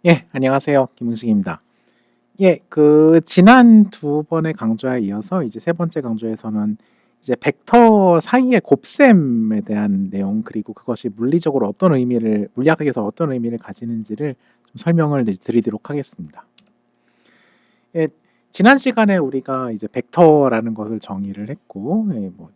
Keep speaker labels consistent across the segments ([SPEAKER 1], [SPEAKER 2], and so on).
[SPEAKER 1] 예, 안녕하세요. 김흥식입니다. 예, 지난 두 번의 강좌에 이어서 이제 세 번째 강좌에서는 이제 벡터 사이의 곱셈에 대한 내용, 그리고 그것이 물리적으로 어떤 의미를, 물리학에서 어떤 의미를 가지는지를 좀 설명을 이제 드리도록 하겠습니다. 예, 지난 시간에 우리가 이제 벡터라는 것을 정의를 했고, 예, 뭐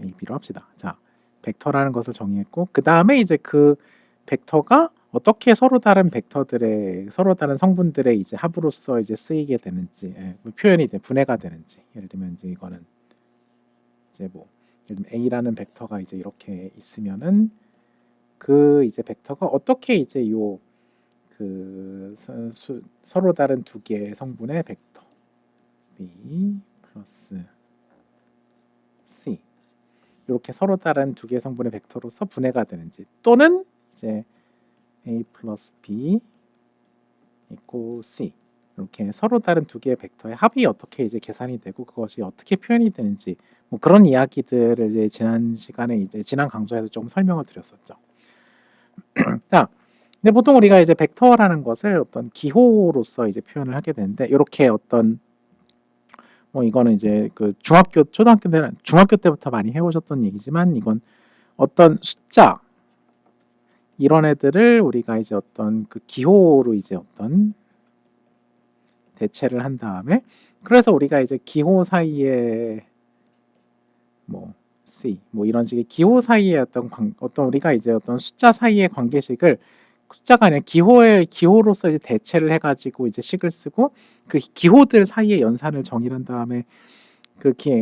[SPEAKER 1] A, B로 합시다. 자, 벡터라는 것을 정의했고, 그 다음에 이제 그 벡터가 어떻게 서로 다른 벡터들의 서로 다른 성분들의 이제 합으로서 이제 쓰이게 되는지, 뭐 표현이 분해가 되는지, 예를 들면 이제 이거는 이제 뭐 예를 들면 A라는 벡터가 이제 이렇게 있으면은 그 이제 벡터가 어떻게 이제 서로 다른 두 개의 성분의 벡터 B 플러스 C 이렇게 서로 다른 두 개의 성분의 벡터로서 분해가 되는지, 또는 이제 A 플러스 B 있고 C 이렇게 서로 다른 두 개의 벡터의 합이 어떻게 이제 계산이 되고 그것이 어떻게 표현이 되는지, 뭐 그런 이야기들을 이제 지난 강좌에서 조금 설명을 드렸었죠. 자, 근데 보통 우리가 이제 벡터라는 것을 어떤 기호로서 이제 표현을 하게 되는데, 이렇게 어떤 뭐 이거는 이제 그 중학교 때부터 많이 해오셨던 얘기지만, 이건 어떤 숫자 이런 애들을 우리가 이제 어떤 그 기호로 이제 어떤 대체를 한 다음에, 그래서 우리가 이제 기호 사이에 뭐 C 뭐 이런 식의 기호 사이에 어떤 우리가 이제 어떤 숫자 사이의 관계식을, 숫자가 아니라 기호로서 이제 대체를 해가지고 이제 식을 쓰고, 그 기호들 사이의 연산을 정의한 다음에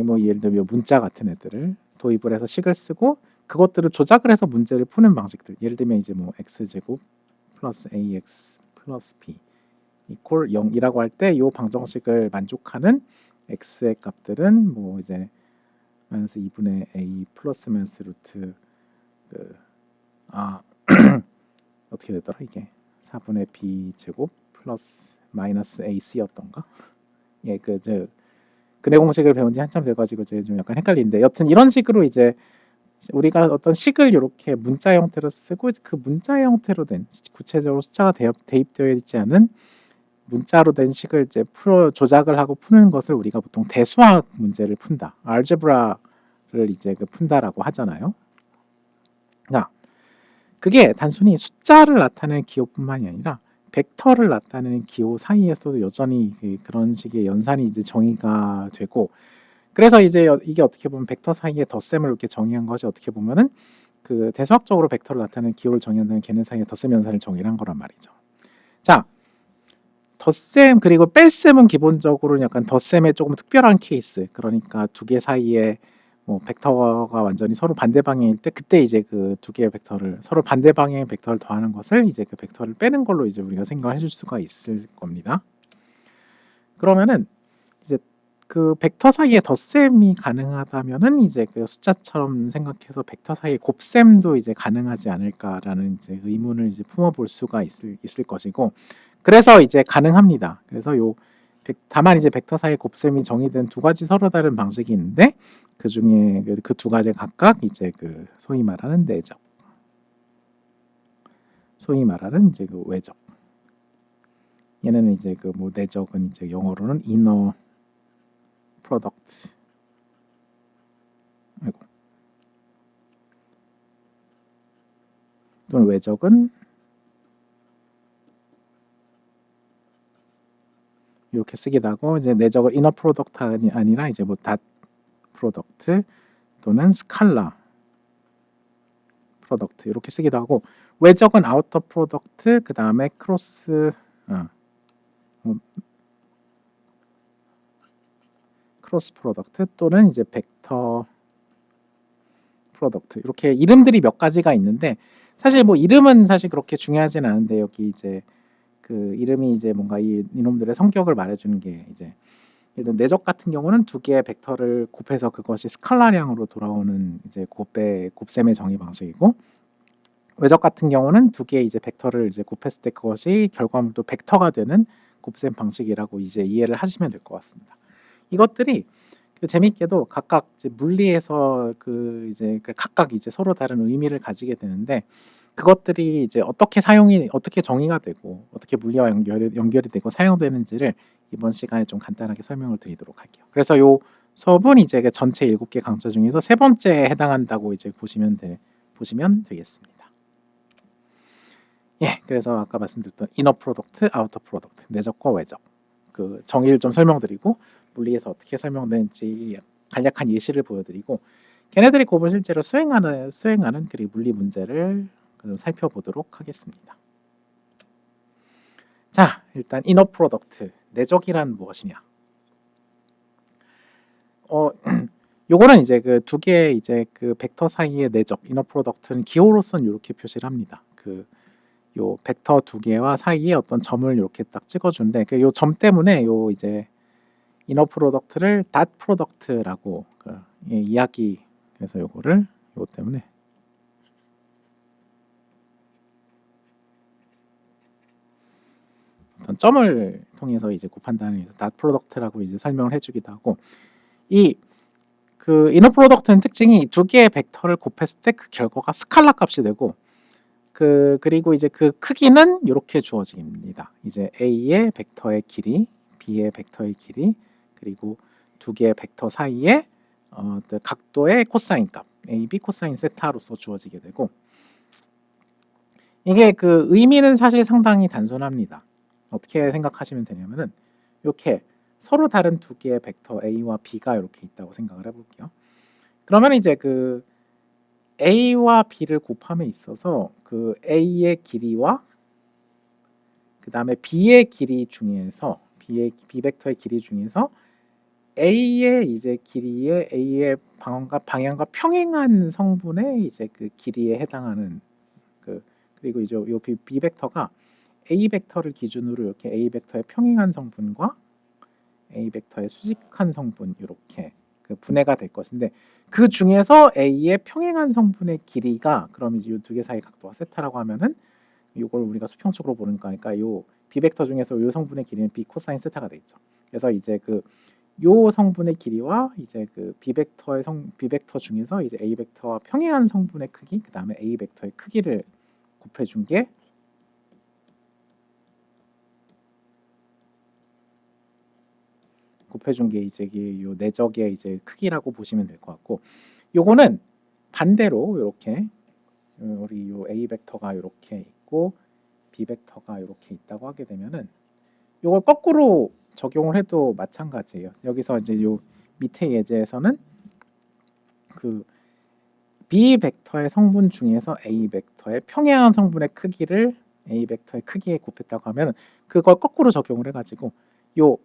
[SPEAKER 1] 뭐 예를 들면 문자 같은 애들을 도입을 해서 식을 쓰고, 그것들을 조작을 해서 문제를 푸는 방식들, 예를 들면 이제 뭐 x제곱 플러스 ax 플러스 b 이퀄 0이라고 할 때 이 방정식을 만족하는 x의 값들은 뭐 이제 마이너스 2분의 a 플러스 마이너스 루트 아 어떻게 되더라 이게 4분의 b 제곱 플러스 마이너스 ac였던가. 예, 근해 공식을 배운 지 한참 돼가지고 이제 좀 약간 헷갈리는데, 여튼 이런 식으로 이제 우리가 어떤 식을 이렇게 문자 형태로 쓰고, 그 문자 형태로 된 구체적으로 숫자가 대입되어 있지 않은 문자로 된 식을 이제 조작을 하고 푸는 것을 우리가 보통 대수학 문제를 푼다, 알제브라를 이제 푼다라고 하잖아요. 그러니까 그게 단순히 숫자를 나타내는 기호뿐만이 아니라 벡터를 나타내는 기호 사이에서도 여전히 그런 식의 연산이 이제 정의가 되고, 그래서 이제 이게 어떻게 보면 벡터 사이의 덧셈을 이렇게 정의한 것이, 어떻게 보면은 그 대수학적으로 벡터를 나타내는 기호를 정의한다는 걔네 사이의 덧셈 연산을 정의를 한 거란 말이죠. 자, 덧셈 그리고 뺄셈은 기본적으로 약간 덧셈의 조금 특별한 케이스, 그러니까 두 개 사이에 뭐 벡터가 완전히 서로 반대 방향일 때, 그때 이제 그 두 개의 벡터를 서로 반대 방향의 벡터를 더하는 것을 이제 그 벡터를 빼는 걸로 이제 우리가 생각을 해줄 수가 있을 겁니다. 그러면은 이제 그 벡터 사이에 덧셈이 가능하다면은 이제 그 숫자처럼 생각해서 벡터 사이에 곱셈도 이제 가능하지 않을까라는 이제 의문을 이제 품어볼 수가 있을 것이고, 그래서 이제 가능합니다. 그래서 다만 이제 벡터 사이 곱셈이 정의된 두 가지 서로 다른 방식이 있는데, 그 중에 그 두 가지 각각 이제 그 소위 말하는 내적, 소위 말하는 이제 그 외적. 얘는 이제 그 뭐 내적은 이제 영어로는 inner product. 아이고. 또는 외적은 이렇게 쓰기도 하고, 이제 내적을 inner product 아니라 이제 뭐 dot product 또는 스칼라 프로덕트 이렇게 쓰기도 하고, 외적은 아우터 프로덕트 그 다음에 크로스 프로덕트 또는 이제 벡터 프로덕트, 이렇게 이름들이 몇 가지가 있는데, 사실 뭐 이름은 사실 그렇게 중요하진 않은데, 여기 이제 그 이름이 이제 뭔가 이놈들의 성격을 말해주는 게, 이제 예를 들어 내적 같은 경우는 두 개의 벡터를 곱해서 그것이 스칼라량으로 돌아오는 이제 곱셈의 정의 방식이고, 외적 같은 경우는 두 개의 이제 벡터를 이제 곱했을 때 그것이 결과물도 벡터가 되는 곱셈 방식이라고 이제 이해를 하시면 될 것 같습니다. 이것들이 재밌게도 각각 이제 물리에서 각각 이제 서로 다른 의미를 가지게 되는데, 그것들이 이제 어떻게 정의가 되고 어떻게 물리와 연결이 되고 사용되는지를 이번 시간에 좀 간단하게 설명을 드리도록 할게요. 그래서 요 수업은 이제 그 전체 7개 강좌 중에서 세 번째에 해당한다고 이제 보시면 되겠습니다. 예, 그래서 아까 말씀드렸던 이너 프로덕트, 아우터 프로덕트, 내적과 외적 그 정의를 좀 설명드리고 물리에서 어떻게 설명되는지 간략한 예시를 보여드리고 걔네들이 곱을 실제로 수행하는 그리고 물리 문제를 좀 살펴보도록 하겠습니다. 자, 일단 이너 프로덕트, 내적이란 무엇이냐? 요거는 이제 그 두 개의 이제 그 벡터 사이의 내적 이너 프로덕트는 기호로서는 이렇게 표시를 합니다. 요 벡터 두 개와 사이에 어떤 점을 이렇게 딱 찍어주는데 그 요 점 때문에 요 이제 이너 프로덕트를 닷 프로덕트라고 이야기. 그래서 요거를 요 때문에 어떤 점을 통해서 이제 곱한다는 의미에서 닷 프로덕트라고 이제 설명을 해주기도 하고 그 이너 프로덕트는 특징이 두 개의 벡터를 곱했을 때 그 결과가 스칼라 값이 되고 그리고 이제 그 크기는 이렇게 주어집니다. 이제 A의 벡터의 길이, B의 벡터의 길이, 그리고 두 개의 벡터 사이에 각도의 코사인 값, AB 코사인 세타로서 주어지게 되고 이게 그 의미는 사실 상당히 단순합니다. 어떻게 생각하시면 되냐면은 이렇게 서로 다른 두 개의 벡터 A와 B가 이렇게 있다고 생각을 해볼게요. 그러면 이제 그 A와 B를 곱함에 있어서 그 A의 길이와 그 다음에 B의 길이 중에서 B 벡터의 길이 중에서 A의 이제 길이에 A의 방향과 평행한 성분의 이제 그 길이에 해당하는 그리고 이제 요 B 벡터가 A 벡터를 기준으로 이렇게 A 벡터의 평행한 성분과 A 벡터의 수직한 성분 이렇게 그 분해가 될 것인데 그 중에서 A의 평행한 성분의 길이가 그럼 이제 이 두 개 사이 각도가 세타라고 하면은 이걸 우리가 수평적으로 보니까 그러니까 요 B 벡터 중에서 요 성분의 길이는 B 코사인 세타가 되겠죠. 그래서 이제 요 성분의 길이와 이제 그 B 벡터 중에서 이제 A 벡터와 평행한 성분의 크기, 그 다음에 A 벡터의 크기를 곱해준 게 이제 요 내적의 이제 크기라고 보시면 될 것 같고, 요거는 반대로 이렇게 우리 요 A 벡터가 이렇게 있고 B 벡터가 이렇게 있다고 하게 되면은 요걸 거꾸로 적용을 해도 마찬가지예요. 여기서 이제 요 밑에 예제에서는 그 B 벡터의 성분 중에서 A 벡터의 평행한 성분의 크기를 A 벡터의 크기에 곱했다고 하면 그걸 거꾸로 적용을 해가지고 요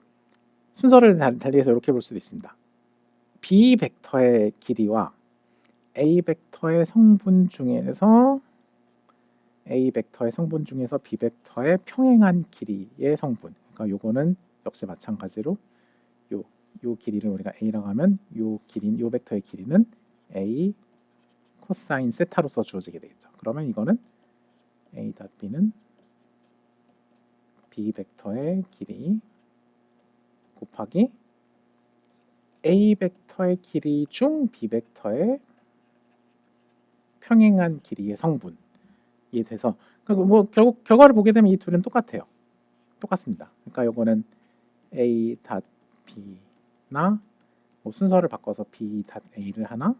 [SPEAKER 1] 순서를 달리해서 이렇게 볼 수도 있습니다. B 벡터의 길이와 A 벡터의 성분 중에서 B 벡터의 평행한 길이의 성분. 그러니까 요거는 역시 마찬가지로 요 길이를 우리가 A라고 하면 요 벡터의 길이는 A 코사인 세타로서 주어지게 되겠죠. 그러면 이거는 A.B는 B 벡터의 길이 곱하기 A 벡터의 길이 중 B 벡터의 평행한 길이의 성분이 돼서 뭐 결국 결과를 보게 되면 이 둘은 똑같습니다. 그러니까 요거는 A.B나 뭐 순서를 바꿔서 B.A를 하나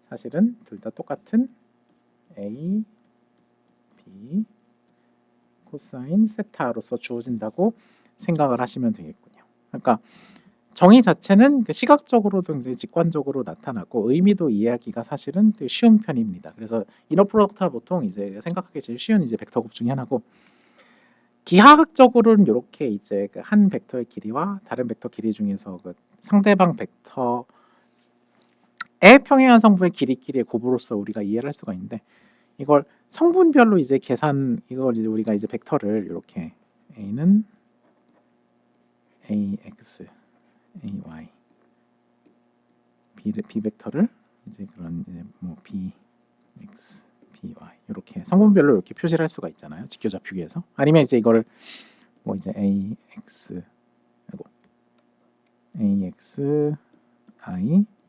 [SPEAKER 1] 사실은 둘 다 똑같은 A, B 코사인 세타로서 주어진다고 생각을 하시면 되겠군요. 그러니까 정의 자체는 시각적으로도 굉장히 직관적으로 나타나고 의미도 이해하기가 사실은 되게 쉬운 편입니다. 그래서 이너 프로덕트가 보통 이제 생각하기 제일 쉬운 이제 벡터곱 중에 하나고 기하학적으로는 이렇게 이제 한 벡터의 길이와 다른 벡터 길이 중에서 그 상대방 벡터의 평행한 성분의 길이끼리의 곱으로서 우리가 이해를 할 수가 있는데 이걸 성분별로 이제 이걸 이제 우리가 이제 벡터를 이렇게 A는 AX, AY, B 벡터를 이제 그런 이제 뭐 BX, BY 이렇게 성분별로 이렇게 표시를 할 수가 있잖아요. 직교좌표기에서. 아니면 이제 이거를 뭐 이제 AXI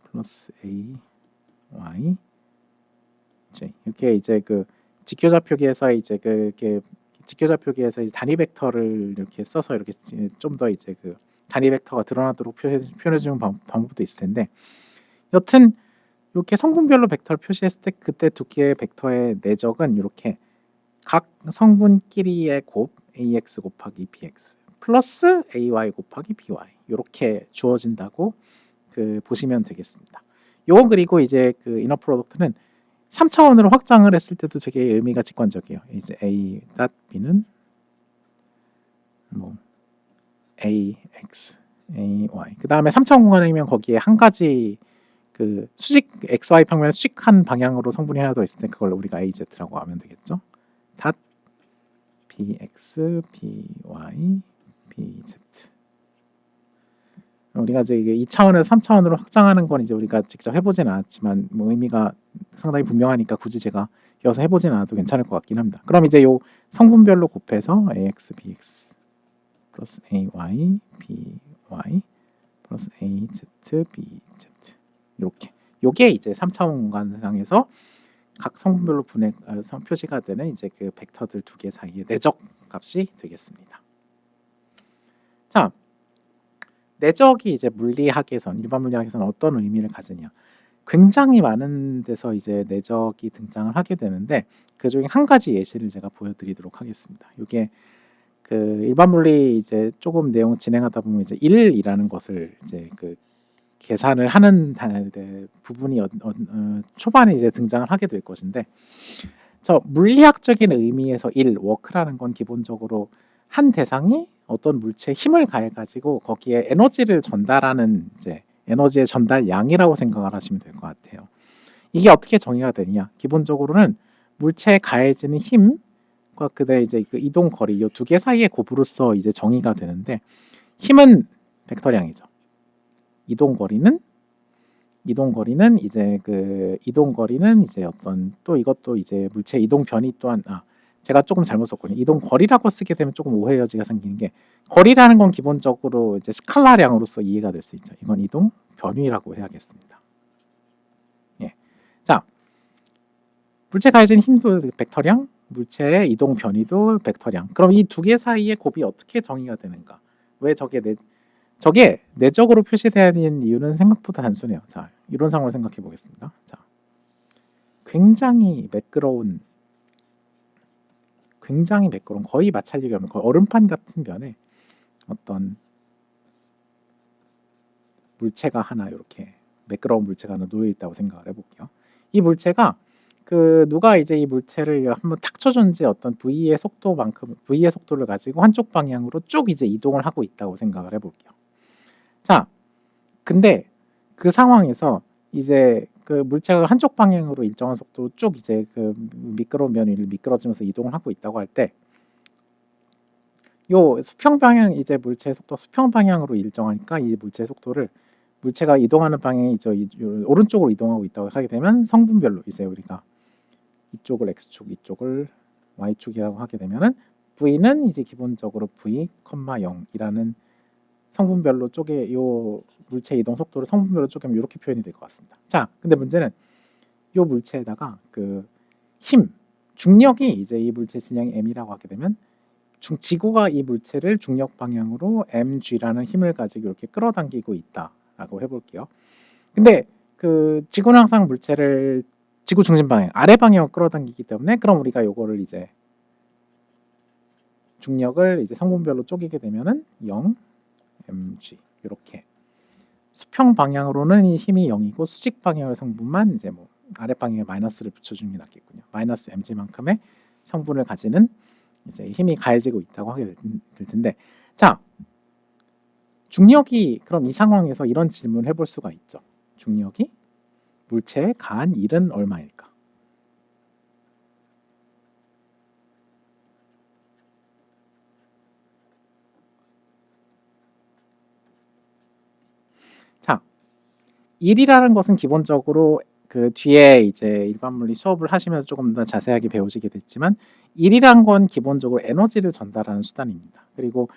[SPEAKER 1] 플러스 AY J 이렇게 이제 그 직교좌표기에서 이제 그게 직교좌표기에서 이제 단위 벡터를 이렇게 써서 이렇게 좀 더 이제 그 단위 벡터가 드러나도록 표현해 주는 방법도 있을 텐데, 여튼 이렇게 성분별로 벡터를 표시했을 때 그때 두 개의 벡터의 내적은 이렇게 각 성분끼리의 곱 ax 곱하기 bx 플러스 ay 곱하기 by 이렇게 주어진다고 보시면 되겠습니다. 요거 그리고 이제 그 이너 프로덕트는 3차원으로 확장을 했을 때도 되게 의미가 직관적이에요. 이제 a b는 뭐 ax ay 그 다음에 3차원 공간이면 거기에 한 가지 그 수직 xy 평면에 수직한 방향으로 성분이 하나 더 있을 때 그걸 우리가 az라고 하면 되겠죠. 닷 bx by bz. 우리가 이제 이게 2차원에서 3차원으로 확장하는 건 이제 우리가 직접 해보진 않았지만 뭐 의미가 상당히 분명하니까 굳이 제가 이어서 해보진 않아도 괜찮을 것 같긴 합니다. 그럼 이제 요 성분별로 곱해서 ax bx 플러스 ay by 플러스 az bz 이렇게 요게 이제 3차원 공간상에서 각 성분별로 표시가 되는 이제 그 벡터들 두 개 사이의 내적 값이 되겠습니다. 자, 내적이 이제 물리학에선 일반 물리학에서는 어떤 의미를 가지냐? 굉장히 많은 데서 이제 내적이 등장을 하게 되는데 그 중에 한 가지 예시를 제가 보여드리도록 하겠습니다. 이게 그 일반 물리 이제 조금 내용 진행하다 보면 이제 1이라는 것을 이제 그 계산을 하는 부분이 초반에 이제 등장을 하게 될 것인데, 저 물리학적인 의미에서 1 워크라는 건 기본적으로 한 대상이 어떤 물체에 힘을 가해 가지고 거기에 에너지를 전달하는 이제 에너지의 전달량이라고 생각을 하시면 될 것 같아요. 이게 어떻게 정의가 되느냐? 기본적으로는 물체에 가해지는 힘과 그다음에 이제 그 이동 거리 이 두 개 사이의 곱으로서 이제 정의가 되는데, 힘은 벡터량이죠. 이동 거리는 이제 어떤 또 이것도 이제 물체 이동 변이 또한 제가 조금 잘못 썼군요. 이동 거리라고 쓰게 되면 조금 오해 여지가 생기는 게, 거리라는 건 기본적으로 이제 스칼라량으로서 이해가 될 수 있죠. 이건 이동 변위라고 해야겠습니다. 예. 자, 물체 가해진 힘도 벡터량, 물체의 이동 변위도 벡터량. 그럼 이 두 개 사이의 곱이 어떻게 정의가 되는가? 왜 저게 내적으로 표시돼야 되는 이유는 생각보다 단순해요. 자, 이론상으로 생각해 보겠습니다. 자, 굉장히 매끄러운 거의 마찰력이 없는 거의 얼음판 같은 면에 어떤 물체가 하나, 이렇게 매끄러운 물체가 하나 놓여 있다고 생각을 해볼게요. 이 물체가 누가 이제 이 물체를 한번 탁 쳐준지 어떤 V의 속도를 가지고 한쪽 방향으로 쭉 이제 이동을 하고 있다고 생각을 해볼게요. 자, 근데 그 상황에서 이제 그 물체가 한쪽 방향으로 일정한 속도로 쭉 이제 그 미끄러운 면위를 미끄러지면서 이동을 하고 있다고 할 때, 요 수평 방향 이제 물체의 속도 수평 방향으로 일정하니까 이 물체의 속도를 물체가 이동하는 방향이 오른쪽으로 이동하고 있다고 하게 되면 성분별로 이제 우리가 이쪽을 x축, 이쪽을 y축이라고 하게 되면은 v는 이제 기본적으로 v, 0이라는 성분별로 요 물체 이동 속도를 성분별로 쪼개면 이렇게 표현이 될 것 같습니다. 자, 근데 문제는 요 물체에다가 그 힘, 중력이 이제 이 물체 질량이 m이라고 하게 되면 지구가 이 물체를 중력 방향으로 mg라는 힘을 가지고 이렇게 끌어당기고 있다라고 해볼게요. 근데 그 지구는 항상 물체를 지구 중심 방향, 아래 방향으로 끌어당기기 때문에 그럼 우리가 요거를 이제 중력을 이제 성분별로 쪼개게 되면은 0 mg 이렇게 수평 방향으로는 이 힘이 0이고 수직 방향의 성분만 이제 뭐 아래 방향에 마이너스를 붙여주는 게 낫겠군요. 마이너스 mg만큼의 성분을 가지는 이제 힘이 가해지고 있다고 하게 될 텐데, 자, 중력이 그럼 이 상황에서 이런 질문을 해볼 수가 있죠. 중력이 물체에 가한 일은 얼마일까? 자, 1이라는 것은 기본적으로 그 뒤에 이제 일반 물리 수업을 하시면서 조금 더 자세하게 배우시게 됐지만 1이란 건 기본적으로 에너지를 전달하는 수단입니다. 그리고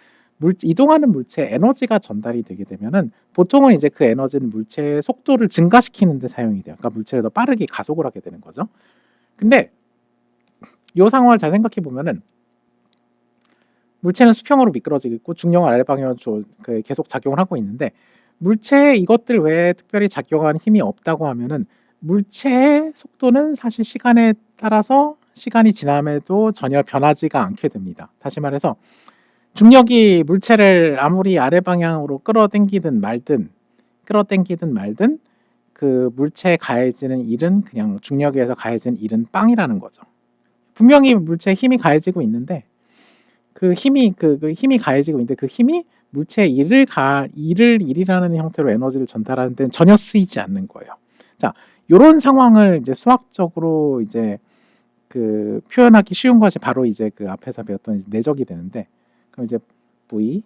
[SPEAKER 1] 이동하는 물체에 에너지가 전달이 되게 되면은 보통은 이제 그 에너지는 물체의 속도를 증가시키는 데 사용이 돼요. 그러니까 물체를 더 빠르게 가속을 하게 되는 거죠. 근데 요 상황을 잘 생각해 보면은 물체는 수평으로 미끄러지고 있고 중력은 아래 방향으로 계속 작용을 하고 있는데 물체에 이것들 외에 특별히 작용하는 힘이 없다고 하면은 물체의 속도는 사실 시간에 따라서 시간이 지남에도 전혀 변하지가 않게 됩니다. 다시 말해서 중력이 물체를 아무리 아래 방향으로 끌어당기든 말든 그 물체에 가해지는 일은 그냥 중력에 의해서 가해지는 일은 빵이라는 거죠. 분명히 물체에 힘이 가해지고 있는데 그 힘이 가해지고 있는데 그 힘이 물체의 일이라는 형태로 에너지를 전달하는 데는 전혀 쓰이지 않는 거예요. 자, 이런 상황을 이제 수학적으로 이제 그 표현하기 쉬운 것이 바로 이제 그 앞에서 배웠던 내적이 되는데, 그럼 이제 V,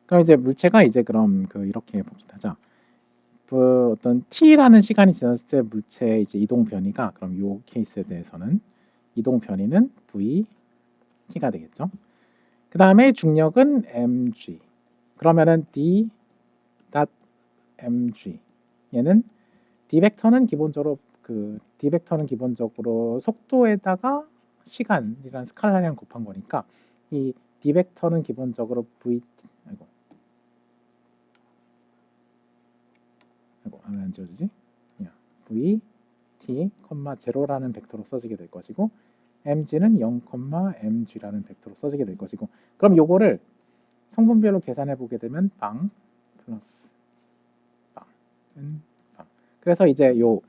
[SPEAKER 1] 그럼 이제 물체가 이제 그럼 그 이렇게 봅시다. 자, 그 어떤 t라는 시간이 지났을 때 물체의 이제 이동 변이가 그럼 요 케이스에 대해서는 이동 변이는 V t가 되겠죠. 그 다음에 중력은 mg. 그러면은 d mg 얘는 d 벡터는 기본적으로 속도에다가 시간이라는 스칼라량 곱한 거니까 이 d 벡터는 기본적으로 v 하면 안 지워지지? v t, 0라는 벡터로 써지게 될 것이고 mg는 0, mg라는 벡터로 써지게 될 것이고, 그럼 요거를 성분별로 계산해 보게 되면 빵 플러스 빵은 빵. 그래서 이제 요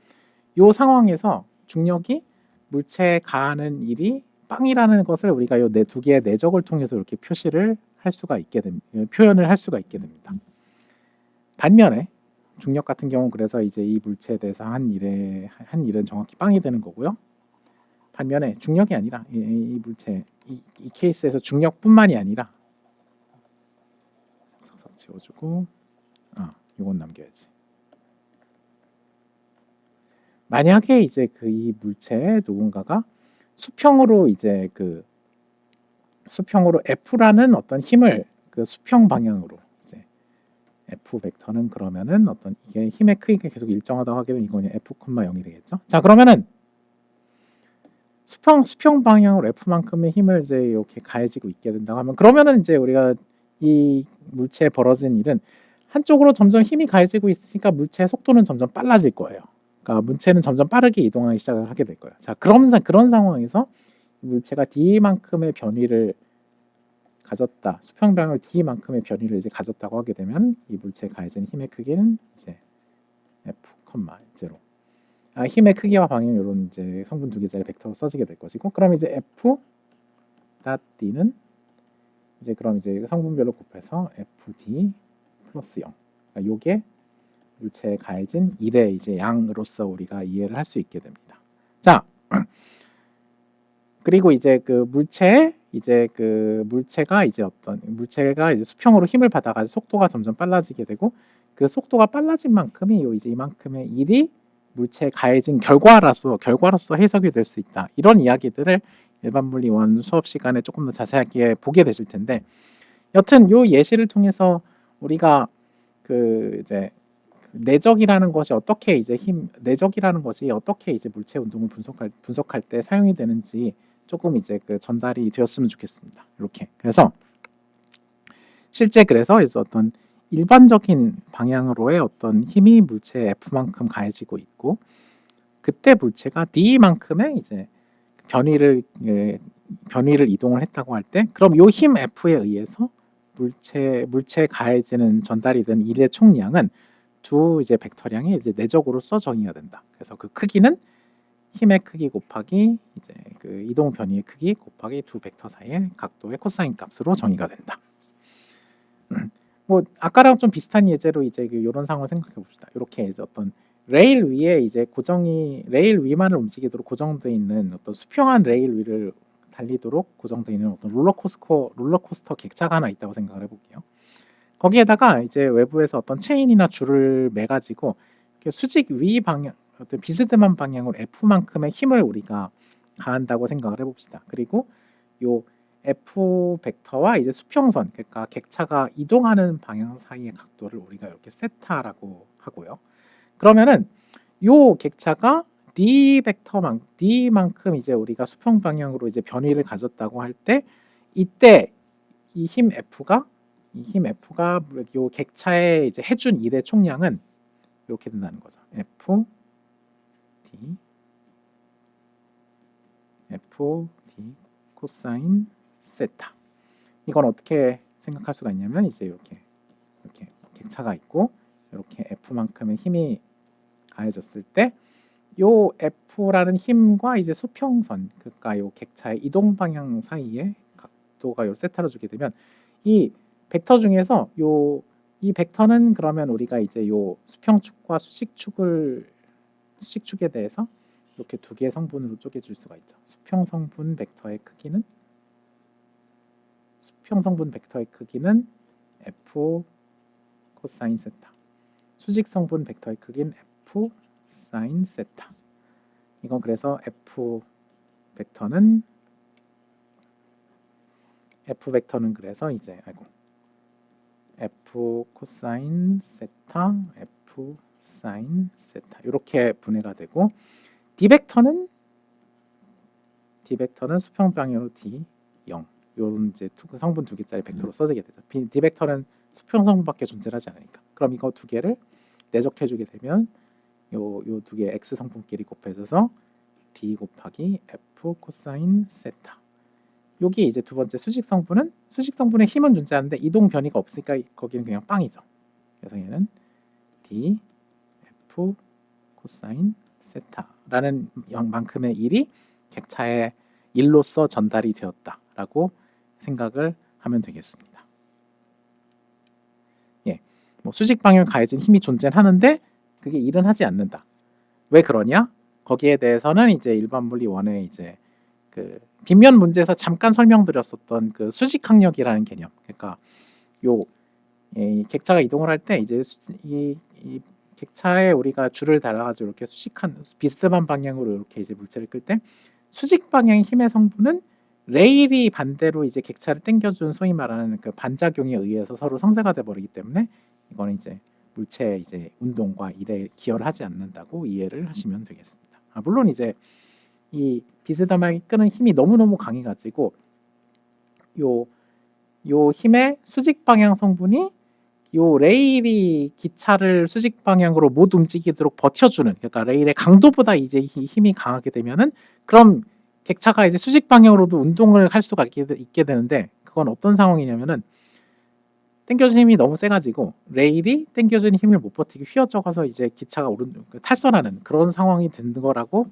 [SPEAKER 1] 상황에서 중력이 물체에 가하는 일이 빵이라는 것을 우리가 요 두 개의 내적을 통해서 이렇게 표현을 할 수가 있게 됩니다. 반면에 중력 같은 경우는 그래서 이제 이 물체에 대해서 한 일은 정확히 빵이 되는 거고요. 반면에 중력이 아니라 이 물체 이 케이스에서 중력뿐만이 아니라 지워주고 이건 남겨야지. 만약에 이제 그 이 물체에 누군가가 수평으로 F라는 어떤 힘을 그 수평 방향으로 이제 F 벡터는 그러면은 어떤 이게 힘의 크기가 계속 일정하다고 하게 되면 이거는 F, 0이 되겠죠. 자, 그러면은 수평 방향으로 F만큼의 힘을 이제 이렇게 가해지고 있게 된다고 하면 그러면은 이제 우리가 이 물체에 벌어진 일은 한쪽으로 점점 힘이 가해지고 있으니까 물체의 속도는 점점 빨라질 거예요. 그러니까 물체는 점점 빠르게 이동하기 시작을 하게 될 거예요. 자, 그런 상황에서 물체가 D만큼의 변위를 가졌다. 수평 방향으로 D만큼의 변위를 이제 가졌다고 하게 되면 이 물체에 가해지는 힘의 크기는 이제 F, 0. 힘의 크기와 방향 이런 이제 성분 두 개짜리 벡터로 써지게 될 것이고, 그럼 이제 F D는 이제 그럼 이제 성분별로 곱해서 FD 플러스 0. 그러니까 요게 물체에 가해진 일의 이제 양으로서 우리가 이해를 할 수 있게 됩니다. 자, 그리고 이제 그 물체가 이제 수평으로 힘을 받아가지고 속도가 점점 빨라지게 되고 그 속도가 빨라진 만큼이 이제 이만큼의 일이 물체에 가해진 결과로서 해석이 될 수 있다. 이런 이야기들을 일반 물리 1 수업 시간에 조금 더 자세하게 보게 되실 텐데, 여튼 요 예시를 통해서 우리가 그 이제 내적이라는 것이 어떻게 이제 물체 운동을 분석할 때 사용이 되는지 조금 이제 그 전달이 되었으면 좋겠습니다. 이렇게. 그래서 실제 그래서 어떤 일반적인 방향으로의 어떤 힘이 물체 F만큼 가해지고 있고, 그때 물체가 D만큼의 이제 변위를 이동을 했다고 할 때, 그럼 요 힘 F에 의해서 물체에 가해지는 전달이 된 일의 총량은 두 이제 벡터량이 이제 내적으로서 정의가 된다. 그래서 그 크기는 힘의 크기 곱하기 이제 그 이동 변위의 크기 곱하기 두 벡터 사이의 각도의 코사인 값으로 정의가 된다. 뭐 아까랑 좀 비슷한 예제로 이제 이런 상황을 생각해 봅시다. 이렇게 이제 어떤 레일 위에 이제 레일 위만을 움직이도록 고정되어 있는 어떤 수평한 레일 위를 달리도록 고정되어 있는 어떤 롤러코스터 객차가 하나 있다고 생각을 해볼게요. 거기에다가 이제 외부에서 어떤 체인이나 줄을 매 가지고 수직 위 방향, 어떤 비스듬한 방향으로 F만큼의 힘을 우리가 가한다고 생각을 해봅시다. 그리고 요 F 벡터와 이제 수평선, 그러니까 객차가 이동하는 방향 사이의 각도를 우리가 이렇게 세타라고 하고요. 그러면은 요 객차가 D만큼 이제 우리가 수평 방향으로 이제 변위를 가졌다고 할 때 이때 이 힘 F가 요 객차에 이제 해준 일의 총량은 이렇게 된다는 거죠. F D 코사인 세타. 이건 어떻게 생각할 수가 있냐면 이제 이렇게 객차가 있고 이렇게 F만큼의 힘이 가해졌을 때 요 F라는 힘과 이제 수평선, 그러니까 요 객차의 이동 방향 사이에 각도가 요 세타를 주게 되면 이 벡터 중에서 이 벡터는 그러면 우리가 이제 요 수평축과 수직축에 대해서 이렇게 두 개의 성분으로 쪼개줄 수가 있죠. 수평 성분 벡터의 크기는 F 코사인 세타. 수직 성분 벡터의 크기는 F 사인 세타. 이건 그래서 F 벡터는 그래서 이제 F 코사인 세타, F 사인 세타 이렇게 분해가 되고 D 벡터는 수평 방향으로 D 0 요런 이제 성분 두 개짜리 벡터로 써지게 되죠. D 벡터는 수평 성분밖에 존재하지 않으니까. 그럼 이거 두 개를 내적해 주게 되면 요 두 개 x 성분끼리 곱해져서 D 곱하기 F 코사인 세타. 여기 이제 두 번째 수직 성분의 힘은 존재하는데 이동 변이가 없으니까 거기는 그냥 빵이죠. 그래서 얘는 D F 코사인 세타라는 만큼의 일이 객차의 일로서 전달이 되었다라고 생각을 하면 되겠습니다. 예, 뭐 수직 방향을 가해진 힘이 존재하는데 그게 일은 하지 않는다. 왜 그러냐? 거기에 대해서는 이제 일반 물리 1의 이제 그 빗면 문제에서 잠깐 설명드렸었던 그 수직 항력이라는 개념. 그러니까 이 객차가 이동을 할 때 이제 이 객차에 우리가 줄을 달아가지고 이렇게 비스듬한 방향으로 이렇게 이제 물체를 끌 때 수직 방향의 힘의 성분은 레일이 반대로 이제 객차를 당겨준 소위 말하는 그 반작용에 의해서 서로 상쇄가 돼 버리기 때문에 이거는 이제 물체의 이제 운동과 일에 기여를 하지 않는다고 이해를 하시면 되겠습니다. 물론 이제 이 비스듬하게 끄는 힘이 너무너무 강해가지고 요 힘의 수직 방향 성분이 요 레일이 기차를 수직 방향으로 못 움직이도록 버텨주는, 그러니까 레일의 강도보다 이제 힘이 강하게 되면은 그럼 객차가 이제 수직 방향으로도 운동을 할 수가 있게 되는데 그건 어떤 상황이냐면은 당겨준 힘이 너무 세가지고 레일이 당겨준 힘을 못 버티고 휘어져가서 이제 기차가 탈선하는 그런 상황이 된 거라고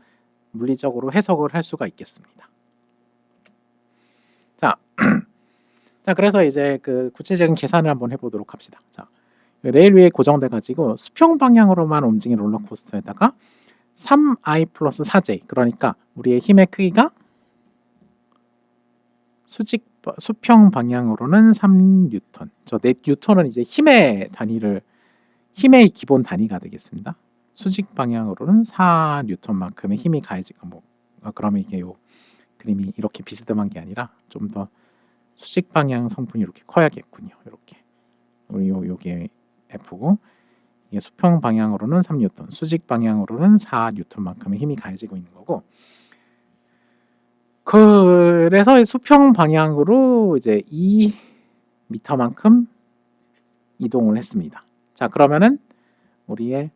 [SPEAKER 1] 물리적으로 해석을 할 수가 있겠습니다. 자, 그래서 이제 그 구체적인 계산을 한번 해보도록 합시다. 자, 레일 위에 고정돼 가지고 수평 방향으로만 움직이는 롤러코스터에다가 3i 플러스 4j, 그러니까 우리의 힘의 크기가 수평 방향으로는 3뉴턴. 저 뉴턴은 이제 힘의 기본 단위가 되겠습니다. 수직 방향으로는 4뉴턴만큼의 힘이 가해지고 그러면 이게 요 그림이 이렇게 비스듬한 게 아니라 좀 더 수직 방향 성분이 이렇게 커야겠군요. 이렇게 요게 F고 이게 수평 방향으로는 3뉴턴, 수직 방향으로는 4뉴턴만큼의 힘이 가해지고 있는 거고, 그래서 수평 방향으로 이제 2m만큼 이동을 했습니다. 자, 그러면은 우리의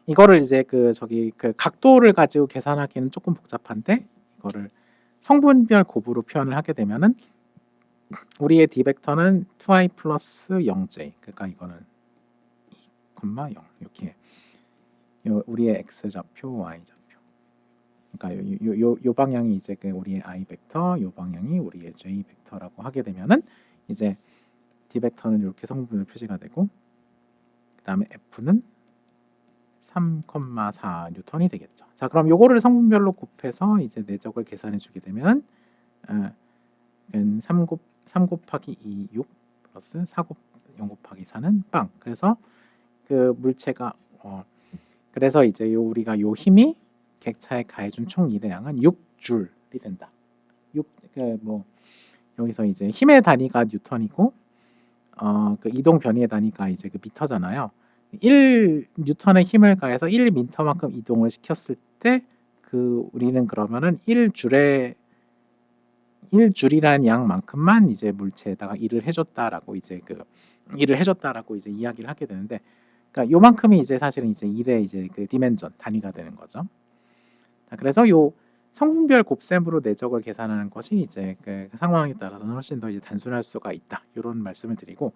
[SPEAKER 1] 이거를 이제 그 각도를 가지고 계산하기는 조금 복잡한데 이거를 성분별 곱으로 표현을 하게 되면은 우리의 D 벡터는 2i 플러스 0j, 그러니까 이거는 2,0 이렇게 우리의 x 좌표, y 좌표. 그러니까 요 방향이 이제 그 우리의 i 벡터, 요 방향이 우리의 j 벡터라고 하게 되면은 이제 D 벡터는 이렇게 성분별 표시가 되고 그다음에 F는 3,4 뉴턴이 되겠죠. 자, 그럼 요거를 성분별로 곱해서 이제 내적을 계산해 주게 되면 3 곱하기 2, 6 플러스 0 곱하기 4는 빵. 그래서 그 물체가 그래서 이제 우리가 요 힘이 객차에 가해준 총 일의 양은 6줄이 된다. 여기서 이제 힘의 단위가 뉴턴이고 그 이동 변이의 단위가 이제 그 미터잖아요. 1 뉴턴의 힘을 가해서 1 미터만큼 이동을 시켰을 때 우리는 그러면은 1줄이라는 양만큼만 이제 물체에다가 일을 해줬다라고 이제 이야기를 하게 되는데, 그러니까 요만큼이 이제 사실은 이제 일의 이제 디멘전 단위가 되는 거죠. 자, 그래서 요 성분별 곱셈으로 내적을 계산하는 것이 이제 상황에 따라서는 훨씬 더 이제 단순할 수가 있다. 이런 말씀을 드리고,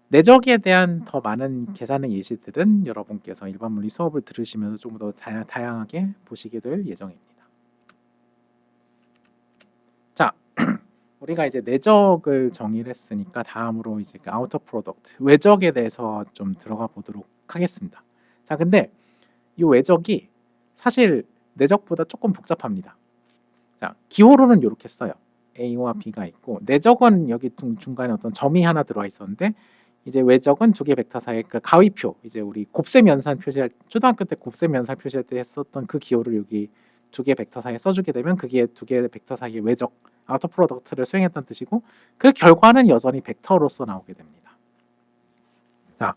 [SPEAKER 1] 내적에 대한 더 많은 계산의 예시들은 여러분께서 일반 물리 수업을 들으시면서 조금 더 다양하게 보시게 될 예정입니다. 자, 우리가 이제 내적을 정의를 했으니까 다음으로 이제 아우터 프로덕트, 외적에 대해서 좀 들어가 보도록 하겠습니다. 자, 근데 이 외적이 사실 내적보다 조금 복잡합니다. 자, 기호로는 이렇게 써요. A와 B가 있고, 내적은 여기 중간에 어떤 점이 하나 들어와 있었는데, 이제 외적은 두 개 벡터 사이의 가위표, 이제 우리 곱셈 연산 표시할, 초등학교 때 곱셈 연산 표시할 때 했었던 그 기호를 여기 두 개 벡터 사이에 써주게 되면 그게 두 개 벡터 사이의 외적 아우터 프로덕트를 수행했다는 뜻이고, 그 결과는 여전히 벡터로서 나오게 됩니다. 자,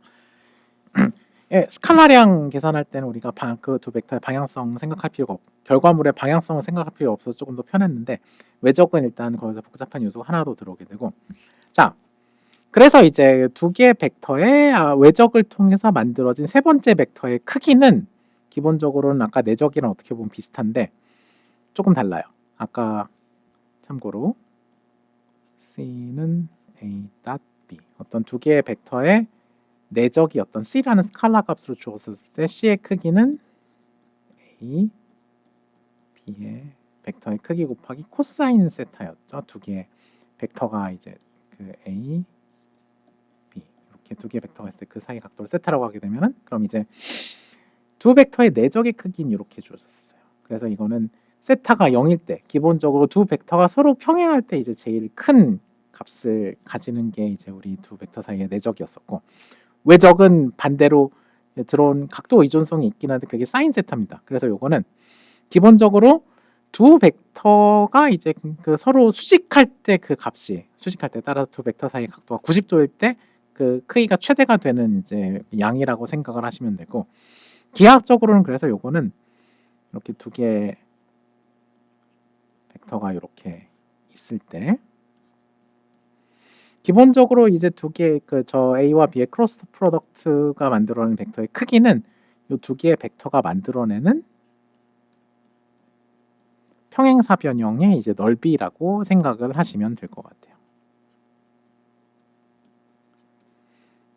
[SPEAKER 1] 예, 스칼라량 계산할 때는 우리가 그 두 벡터의 방향성 생각할 필요가 결과물의 방향성을 생각할 필요 없어서 조금 더 편했는데, 외적은 일단 거기서 복잡한 요소가 하나도 들어오게 되고, 자, 그래서 이제 두 개의 벡터의 외적을 통해서 만들어진 세 번째 벡터의 크기는 기본적으로는 아까 내적이랑 어떻게 보면 비슷한데 조금 달라요. 아까 참고로 C는 A, B, 어떤 두 개의 벡터의 내적이 어떤 C라는 스칼라 값으로 주었을 때 C의 크기는 A, B의 벡터의 크기 곱하기 코사인 세타였죠. 두 개의 벡터가 이제 A, B 이렇게 두 개의 벡터가 있을 때 그 사이 각도를 세타라고 하게 되면은, 그럼 이제 두 벡터의 내적의 크기는 이렇게 주어졌어요. 그래서 이거는 세타가 0일 때, 기본적으로 두 벡터가 서로 평행할 때 이제 제일 큰 값을 가지는 게 이제 우리 두 벡터 사이의 내적이었었고, 외적은 반대로 들어온 각도 의존성이 있긴 한데 그게 사인 세타입니다. 그래서 요거는 기본적으로 두 벡터가 이제 서로 수직할 때 수직할 때 따라서 두 벡터 사이의 각도가 90도일 때 그 크기가 최대가 되는 이제 양이라고 생각을 하시면 되고, 기하학적으로는 그래서 요거는 이렇게 두 개의 벡터가 이렇게 있을 때 기본적으로 이제 두 개 저 A와 B의 크로스 프로덕트가 만들어내는 벡터의 크기는 이 두 개의 벡터가 만들어내는 평행사변형의 이제 넓이라고 생각을 하시면 될 것 같아요.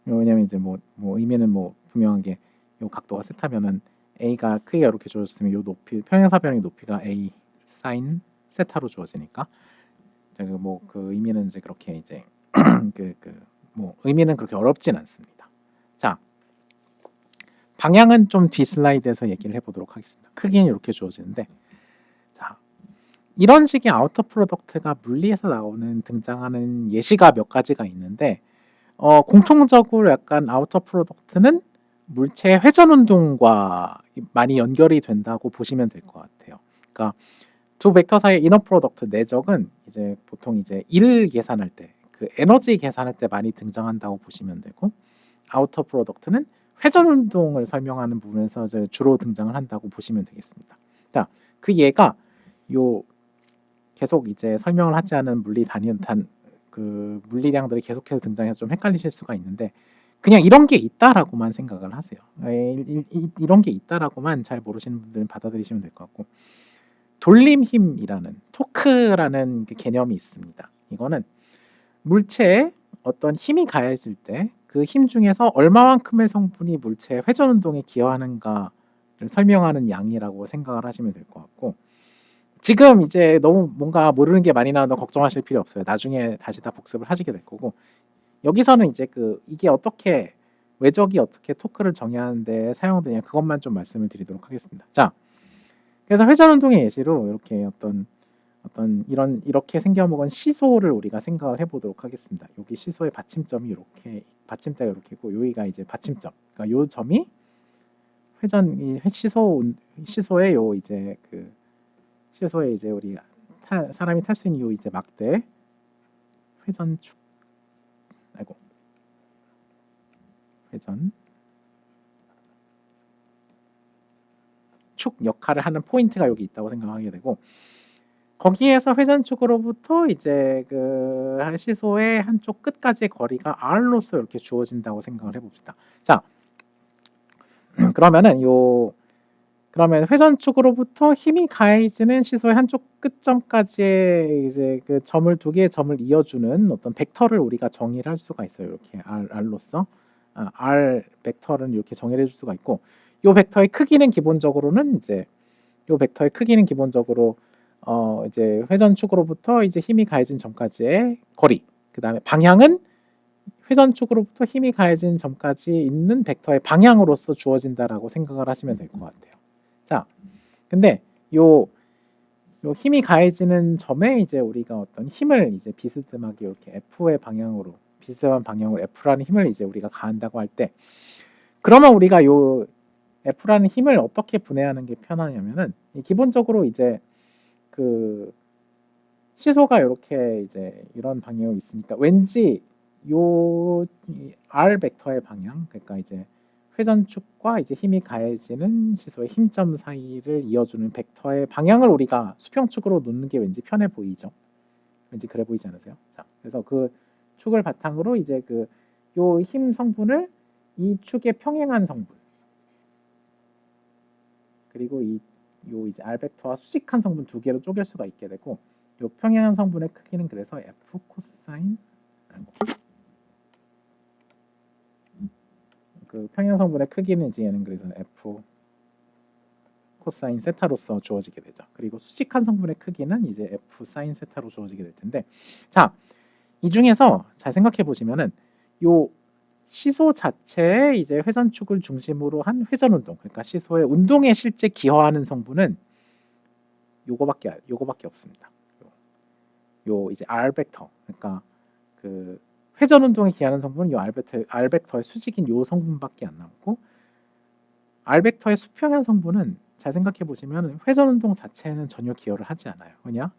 [SPEAKER 1] 왜냐면 이제 뭐 의미는 분명한 게, 이 각도가 세타면은 A가 크기가 이렇게 주어졌으면 이 높이, 평행사변형의 높이가 A 사인 세타로 주어지니까, 그 의미는 이제 그렇게 이제 의미는 그렇게 어렵진 않습니다. 자, 방향은 좀 뒤 슬라이드에서 얘기를 해보도록 하겠습니다. 크기는 이렇게 주어지는데, 자, 이런 식의 아우터 프로덕트가 물리에서 등장하는 예시가 몇 가지가 있는데, 공통적으로 약간 아우터 프로덕트는 물체의 회전 운동과 많이 연결이 된다고 보시면 될 것 같아요. 그러니까 두 벡터 사이의 이너 프로덕트 내적은 이제 보통 이제 일 계산할 때, 에너지 계산할 때 많이 등장한다고 보시면 되고, 아우터 프로덕트는 회전 운동을 설명하는 부분에서 주로 등장을 한다고 보시면 되겠습니다. 자, 그 예가 계속 이제 설명을 하지 않은 물리량들이 계속해서 등장해서 좀 헷갈리실 수가 있는데, 그냥 이런 게 있다라고만 생각을 하세요. 이런 게 있다라고만 잘 모르시는 분들은 받아들이시면 될 것 같고, 돌림힘이라는 토크라는 개념이 있습니다. 이거는 물체에 어떤 힘이 가해질 때 그 힘 중에서 얼마만큼의 성분이 물체의 회전 운동에 기여하는가를 설명하는 양이라고 생각을 하시면 될 것 같고, 지금 이제 너무 뭔가 모르는 게 많이 나와도 걱정하실 필요 없어요. 나중에 다시 다 복습을 하시게 될 거고, 여기서는 이제 이게 어떻게 외적이 어떻게 토크를 정의하는데 사용되냐, 그것만 좀 말씀을 드리도록 하겠습니다. 자, 그래서 회전 운동의 예시로 이렇게 어떤 이렇게 생겨먹은 시소를 우리가 생각을 해보도록 하겠습니다. 여기 시소의 받침점이 이렇게, 받침대가 이렇게 있고, 여기가 이제 받침점. 그러니까 요 점이 시소의 요 이제 시소에 이제 우리 사람이 탈 수 있는 요 이제 막대 회전축, 회전 축 역할을 하는 포인트가 여기 있다고 생각하게 되고, 거기에서 회전축으로부터 이제 그 시소의 한쪽 끝까지의 거리가 r로서 이렇게 주어진다고 생각을 해봅시다. 자, 그러면 회전축으로부터 힘이 가해지는 시소의 한쪽 끝점까지의 이제 그 점을 두 개의 점을 이어주는 어떤 벡터를 우리가 정의를 할 수가 있어요. 이렇게 r로서 r 벡터는 이렇게 정의를 해줄 수가 있고, 이 벡터의 크기는 기본적으로는 이제 회전축으로부터 이제 힘이 가해진 점까지의 거리, 그 다음에 방향은 회전축으로부터 힘이 가해진 점까지 있는 벡터의 방향으로서 주어진다라고 생각을 하시면 될 것 같아요. 자, 근데 요 힘이 가해지는 점에 이제 우리가 어떤 힘을 이제 비스듬하게 이렇게 F의 방향으로, 비스듬한 방향으로 F라는 힘을 이제 우리가 가한다고 할 때, 그러면 우리가 요 F라는 힘을 어떻게 분해하는 게 편하냐면은, 기본적으로 이제 그 시소가 이렇게 이제 이런 방향으로 있으니까 왠지 요 R 벡터의 방향, 그러니까 이제 회전축과 이제 힘이 가해지는 시소의 힘점 사이를 이어주는 벡터의 방향을 우리가 수평축으로 놓는 게 왠지 편해 보이죠. 왠지 그래 보이지 않으세요? 자, 그래서 그 축을 바탕으로 이제 그 요 힘 성분을 이 축에 평행한 성분, 그리고 요 이제 R 벡터와 수직한 성분 두 개로 쪼갤 수가 있게 되고, 요 평행한 성분의 크기는 그래서 F 코사인, 그 평행 성분의 크기는 이제 얘는 그래서 F 코사인 세타로서 주어지게 되죠. 그리고 수직한 성분의 크기는 이제 F 사인 세타로 주어지게 될 텐데, 자, 이 중에서 잘 생각해 보시면은 요 시소 자체의 이제 회전축을 중심으로 한 회전 운동, 그러니까 시소의 운동에 실제 기여하는 성분은 요거밖에 없습니다. 요 이제 R 벡터, 그러니까 그 회전 운동에 기여하는 성분은 요 R 벡터의 수직인 요 성분밖에 안 남고, R 벡터의 수평형 성분은 잘 생각해 보시면 회전 운동 자체는 전혀 기여를 하지 않아요. 왜냐?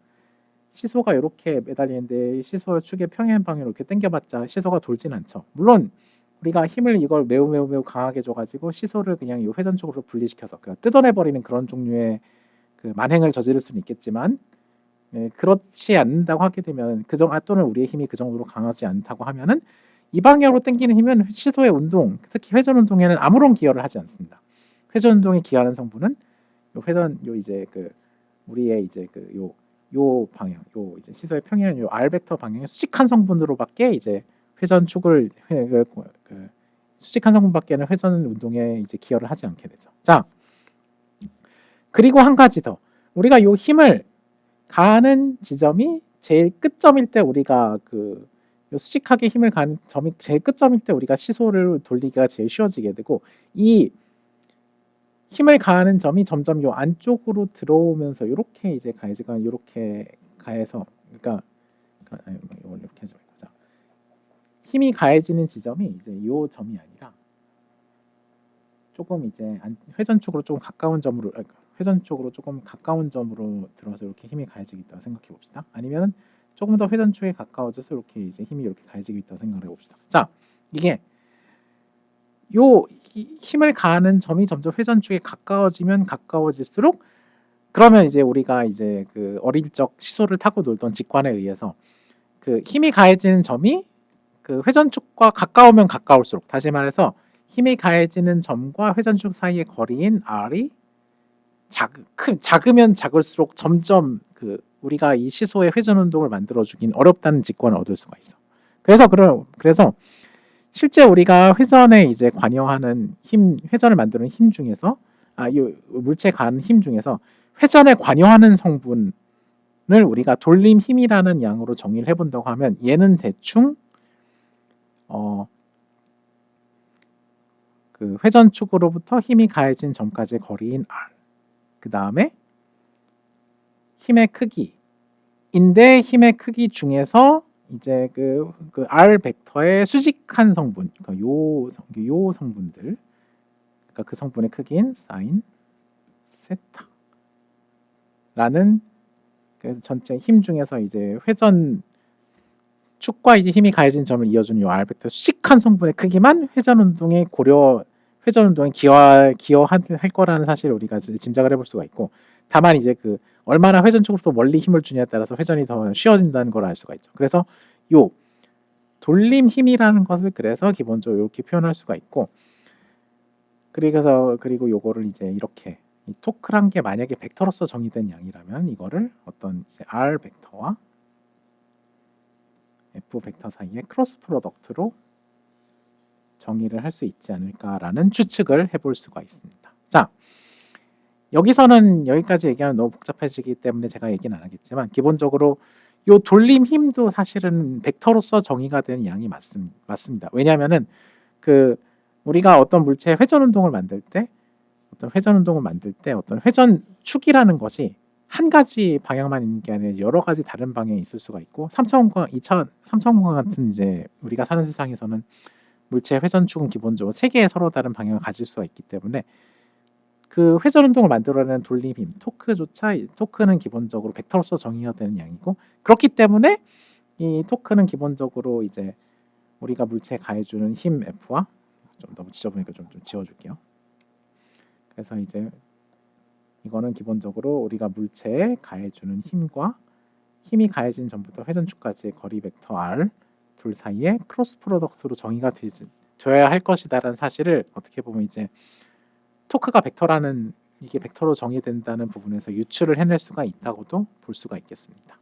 [SPEAKER 1] 시소가 이렇게 매달리는데 시소의 축의 평행 방향으로 이렇게 당겨봤자 시소가 돌진 않죠. 물론 우리가 힘을 이걸 매우 강하게 줘가지고 시소를 그냥 이 회전 쪽으로 분리시켜서 그냥 뜯어내버리는 그런 종류의 그 만행을 저지를 수는 있겠지만, 그렇지 않는다고 하게 되면 또는 우리의 힘이 그 정도로 강하지 않다고 하면은 이 방향으로 당기는 힘은 시소의 운동, 특히 회전 운동에는 아무런 기여를 하지 않습니다. 회전 운동에 기여하는 성분은 이제 그 우리의 이제 요 방향, 요 이제 시소의 평행, 요 R 벡터 방향의 수직한 성분으로밖에 이제 회전축을 수직한 성분밖에는 회전 운동에 이제 기여를 하지 않게 되죠. 자, 그리고 한 가지 더, 우리가 요 힘을 가하는 지점이 제일 끝점일 때 우리가 요 수직하게 힘을 가는 점이 제일 끝점일 때 우리가 시소를 돌리기가 제일 쉬워지게 되고, 이 힘을 가하는 점이 점점 요 안쪽으로 들어오면서 이렇게 이제 가해지가 이렇게 가해서, 그러니까 이걸 이렇게 하지 말고, 자, 힘이 가해지는 지점이 이제 요 점이 아니라 조금 이제 회전 쪽으로 조금 가까운 점으로, 회전 쪽으로 조금 가까운 점으로 들어서 이렇게 힘이 가해지고 있다고 생각해 봅시다. 아니면 조금 더 회전 쪽에 가까워져서 이렇게 이제 힘이 이렇게 가해지고 있다고 생각해 봅시다. 자, 이게 요 힘을 가하는 점이 점점 회전 쪽에 가까워지면 가까워질수록, 그러면 이제 우리가 이제 그 어릴 적 시소를 타고 놀던 직관에 의해서 그 힘이 가해지는 점이 그 회전축과 가까우면 가까울수록, 다시 말해서 힘이 가해지는 점과 회전축 사이의 거리인 R이 작으면 작을수록 점점 그 우리가 이 시소의 회전 운동을 만들어주긴 어렵다는 직관을 얻을 수가 있어. 그래서 실제 우리가 회전에 이제 관여하는 힘, 회전을 만드는 힘 중에서 이 물체에 가는 힘 중에서 회전에 관여하는 성분을 우리가 돌림 힘이라는 양으로 정의를 해본다고 하면, 얘는 대충 그 회전축으로부터 힘이 가해진 점까지의 거리인 R, 그 다음에 힘의 크기인데, 힘의 크기 중에서 이제 그 R 벡터의 수직한 성분, 그러니까 요 성분들, 그러니까 그 성분의 크기인 사인 세타라는, 그래서 전체 힘 중에서 이제 회전 축과 이제 힘이 가해진 점을 이어주는 요 R 벡터 수직한 성분의 크기만 회전 운동에 기여할 거라는 사실을 우리가 짐작을 해볼 수가 있고, 다만 이제 그 얼마나 회전 쪽으로 또 멀리 힘을 주냐에 따라서 회전이 더 쉬워진다는 걸 알 수가 있죠. 그래서 요 돌림 힘이라는 것을 그래서 기본적으로 이렇게 표현할 수가 있고, 그리고 요거를 이제 이렇게 이 토크란 게 만약에 벡터로서 정의된 양이라면 이거를 어떤 이제 R 벡터와 F 벡터 사이의 크로스 프로덕트로 정의를 할 수 있지 않을까라는 추측을 해볼 수가 있습니다. 자, 여기서는 여기까지 얘기하면 너무 복잡해지기 때문에 제가 얘기는 안 하겠지만, 기본적으로 요 돌림 힘도 사실은 벡터로서 정의가 되는 양이 맞습니다. 왜냐하면은 그 우리가 어떤 물체의 회전 운동을 만들 때 어떤 회전축이라는 것이 한 가지 방향만 있는 게 아니라 여러 가지 다른 방향이 있을 수가 있고, 3차원과 같은 이제 우리가 사는 세상에서는 물체의 회전축은 기본적으로 세 개의 서로 다른 방향을 가질 수가 있기 때문에 그 회전 운동을 만들어내는 돌림 힘, 토크는 기본적으로 벡터로서 정의가 되는 양이고, 그렇기 때문에 이 토크는 기본적으로 이제 우리가 물체에 가해주는 힘 F와 좀 너무 지저분하니까 좀 지워줄게요. 그래서 이제 이거는 기본적으로 우리가 물체에 가해주는 힘과 힘이 가해진 점부터 회전축까지의 거리 벡터 R 둘 사이에 크로스 프로덕트로 정의가 되어야 할 것이다라는 사실을 어떻게 보면 이제 토크가 이게 벡터로 정의된다는 부분에서 유추를 해낼 수가 있다고도 볼 수가 있겠습니다.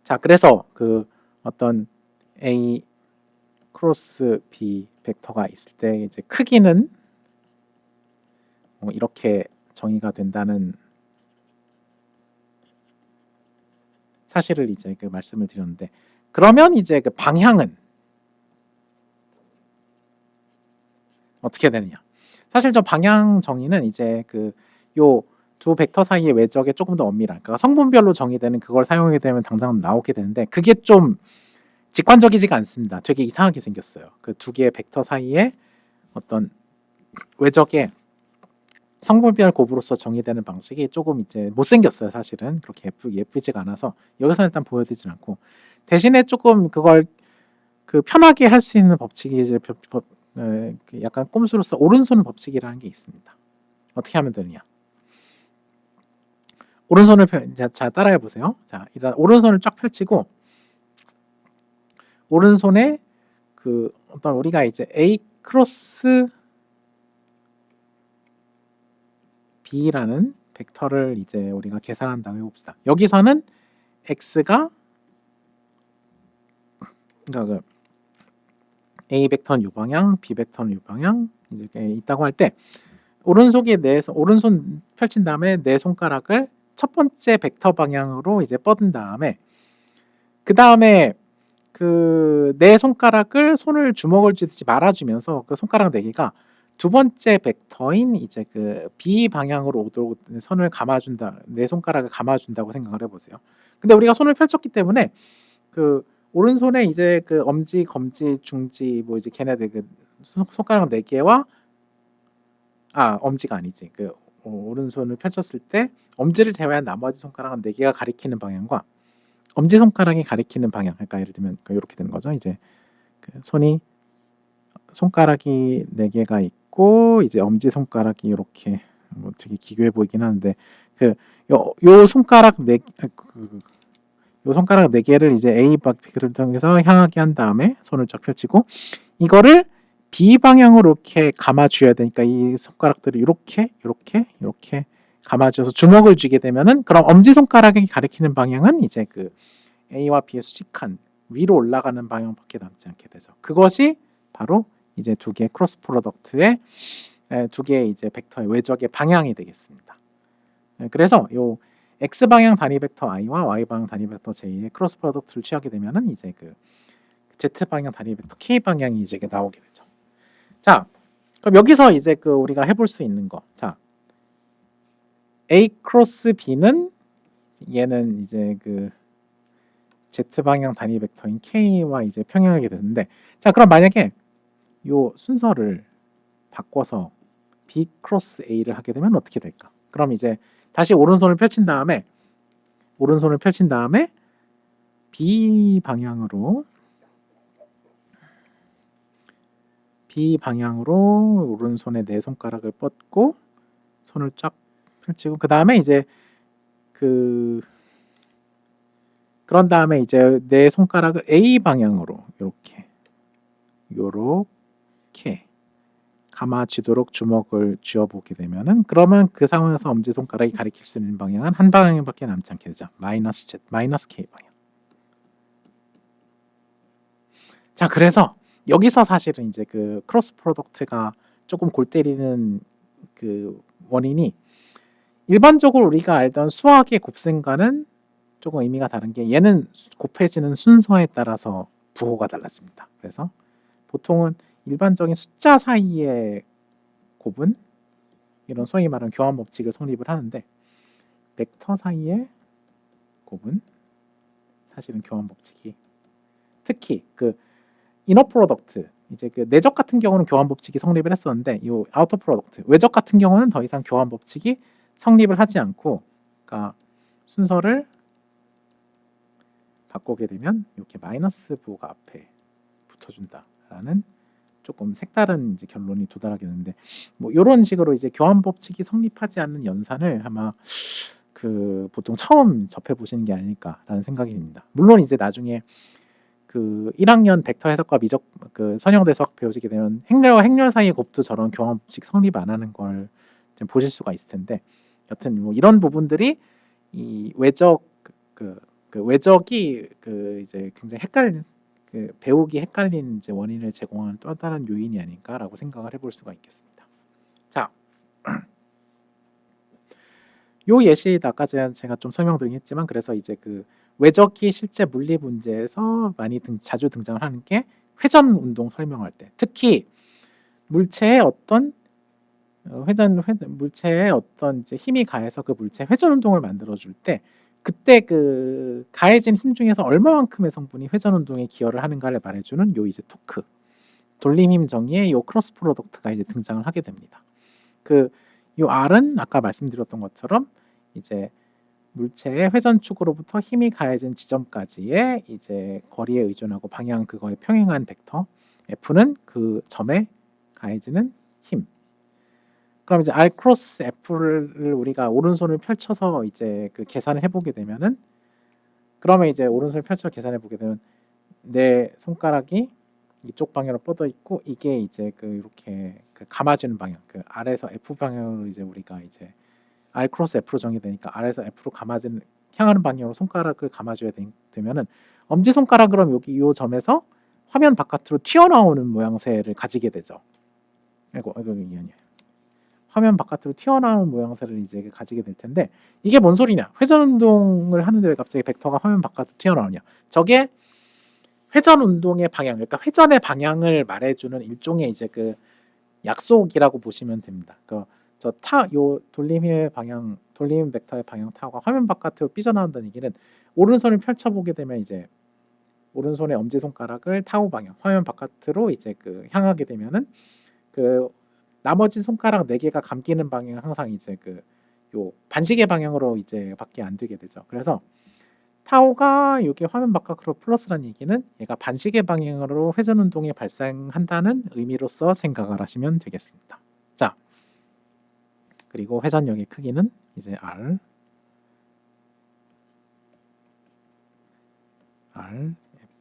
[SPEAKER 1] 자, 그래서 그 어떤 A 크로스 B 벡터가 있을 때 이제 크기는 이렇게 정의가 된다는 사실을 이제 그 말씀을 드렸는데, 그러면 이제 그 방향은 어떻게 되느냐? 사실 저 방향 정의는 이제 그 요 두 벡터 사이의 외적에 조금 더 엄밀한, 그러니까 성분별로 정의되는 그걸 사용하게 되면 당장 나오게 되는데, 그게 좀 직관적이지가 않습니다. 되게 이상하게 생겼어요. 그 두 개의 벡터 사이에 어떤 외적에 성분별 곱으로서 정의되는 방식이 조금 이제 못생겼어요. 사실은 그렇게 예쁘지가 않아서 여기서는 일단 보여드리진 않고, 대신에 조금 그걸 그 편하게 할 수 있는 법칙이 이제 약간 꼼수로서 오른손 법칙이라는 게 있습니다. 어떻게 하면 되느냐? 오른손을 자 따라해 보세요. 자, 일단 오른손을 쫙 펼치고, 오른손에 그 어떤 우리가 이제 A 크로스 B라는 벡터를 이제 우리가 계산한다고 해봅시다. 여기서는 X가 그러니까 그 A 벡터는 이 방향, B 벡터는 이 방향 이제 있다고 할 때, 오른손 펼친 다음에 내 손가락을 첫 번째 벡터 방향으로 이제 뻗은 다음에, 그 다음에 그 내 손을 주먹을 쥐듯이 말아주면서 그 손가락 네 개가 두 번째 벡터인 이제 그 B 방향으로 오도록 내 손가락을 감아준다고 생각을 해보세요. 근데 우리가 손을 펼쳤기 때문에 그 오른손에 이제 그 엄지, 검지, 중지 뭐 이제 걔네들 그 손가락 네 개와 엄지가 아니지. 그 오른손을 펼쳤을 때 엄지를 제외한 나머지 손가락은 네 개가 가리키는 방향과 엄지 손가락이 가리키는 방향, 그러니까 예를 들면 이렇게 되는 거죠. 이제 그 손가락이 네 개가 있고 이제 엄지 손가락이 이렇게 뭐 되게 기괴해 보이긴 하는데, 요 손가락 네 개를 이제 A 방향을 통해서 향하게 한 다음에 손을 쫙 펼치고, 이거를 B 방향으로 이렇게 감아줘야 되니까 이 손가락들을 이렇게 감아줘서 주먹을 쥐게 되면은, 그럼 엄지 손가락이 가리키는 방향은 이제 그 A와 B의 수직한 위로 올라가는 방향밖에 남지 않게 되죠. 그것이 바로 이제 두 개의 크로스 프로덕트의 두 개의 이제 벡터의 외적의 방향이 되겠습니다. 그래서 요 X 방향 단위 벡터 I와 Y 방향 단위 벡터 J의 크로스 프로덕트를 취하게 되면은 이제 그 Z 방향 단위 벡터 K 방향이 이제 나오게 되죠. 자, 그럼 여기서 이제 그 우리가 해볼 수 있는 거, 자, A 크로스 B는 얘는 이제 그 Z 방향 단위 벡터인 K와 이제 평행하게 되는데, 자, 그럼 만약에 요 순서를 바꿔서 B 크로스 A를 하게 되면 어떻게 될까? 그럼 이제 다시 오른손을 펼친 다음에 오른손을 펼친 다음에 B 방향으로 오른손에 네 손가락을 뻗고 손을 쫙 펼치고 그 다음에 이제 그런 다음에 이제 내 손가락을 A 방향으로 요렇게 감아쥐도록 주먹을 쥐어보게 되면은 그러면 그 상황에서 엄지손가락이 가리킬 수 있는 방향은 한 방향밖에 남지 않게 되죠. 마이너스 Z, 마이너스 K 방향. 자, 그래서 여기서 사실은 이제 그 크로스 프로덕트가 조금 골 때리는 그 원인이 일반적으로 우리가 알던 수학의 곱셈과는 조금 의미가 다른 게 얘는 곱해지는 순서에 따라서 부호가 달라집니다. 그래서 보통은 일반적인 숫자 사이의 곱은 이런 소위 말하는 교환 법칙을 성립을 하는데 벡터 사이의 곱은 사실은 교환 법칙이 특히 그 이너 프로덕트 이제 그 내적 같은 경우는 교환 법칙이 성립을 했었는데 이 아우터 프로덕트 외적 같은 경우는 더 이상 교환 법칙이 성립을 하지 않고 그러니까 순서를 바꾸게 되면 이렇게 마이너스 부호가 앞에 붙어준다라는 조금 색다른 이제 결론이 도달하게 되는데 뭐 이런 식으로 이제 교환 법칙이 성립하지 않는 연산을 아마 그 보통 처음 접해 보시는 게 아닐까라는 생각이 듭니다. 물론 이제 나중에 그 1학년 벡터 해석과 미적 그 선형 해석 배우시게 되면 행렬과 행렬 사이의 곱도 저런 교환 법칙 성립 안 하는 걸 좀 보실 수가 있을 텐데 여튼 뭐 이런 부분들이 이 외적 그 외적이 그 이제 굉장히 헷갈리는 그 배우기 헷갈리는 이제 원인을 제공하는 또 다른 요인이 아닐까라고 생각을 해볼 수가 있겠습니다. 자, 요 예시 아까 제가 좀 설명드리긴 했지만 그래서 이제 그 외적이 실제 물리 문제에서 많이 자주 등장을 하는 게 회전 운동 설명할 때 특히 물체의 어떤 물체에 어떤 이제 힘이 가해서 그 물체 회전 운동을 만들어 줄 때 그때 그 가해진 힘 중에서 얼마만큼의 성분이 회전 운동에 기여를 하는가를 말해주는 요 이제 토크 돌림 힘 정의의 요 크로스 프로덕트가 이제 등장을 하게 됩니다. 그 요 R은 아까 말씀드렸던 것처럼 이제 물체의 회전축으로부터 힘이 가해진 지점까지의 이제 거리에 의존하고 방향 그거에 평행한 벡터 F는 그 점에 가해지는 힘. 그럼 이제 R 크로스 F를 우리가 오른손을 펼쳐서 이제 그 계산을 해보게 되면은 그러면 이제 오른손을 펼쳐 계산해 보게 되면 내 손가락이 이쪽 방향으로 뻗어 있고 이게 이제 그 이렇게 그 감아지는 방향 그 R에서 F 방향으로 이제 우리가 이제 R 크로스 F로 정의되니까 R에서 F로 감아지는 향하는 방향으로 손가락을 감아줘야 되면은 엄지 손가락 그럼 여기 이 점에서 화면 바깥으로 튀어나오는 모양새를 가지게 되죠. 이게 아니에요. 화면 바깥으로 튀어나오는 모양새를 이제 가지게 될 텐데 이게 뭔 소리냐? 회전 운동을 하는데 왜 갑자기 벡터가 화면 바깥으로 튀어나오냐? 저게 회전 운동의 방향, 그러니까 회전의 방향을 말해주는 일종의 이제 그 약속이라고 보시면 됩니다. 요 돌림의 방향, 돌림 벡터의 방향 타워가 화면 바깥으로 삐져나온다는 얘기는 오른손을 펼쳐보게 되면 이제 오른손의 엄지 손가락을 타워 방향, 화면 바깥으로 이제 그 향하게 되면은 그 나머지 손가락 4개가 감기는 방향 항상 이제 그 요 반시계 방향으로 이제 밖에 안 되게 되죠. 그래서 타오가 여기 화면 바깥으로 플러스라는 얘기는 얘가 반시계 방향으로 회전 운동이 발생한다는 의미로서 생각을 하시면 되겠습니다. 자, 그리고 회전력의 크기는 이제 R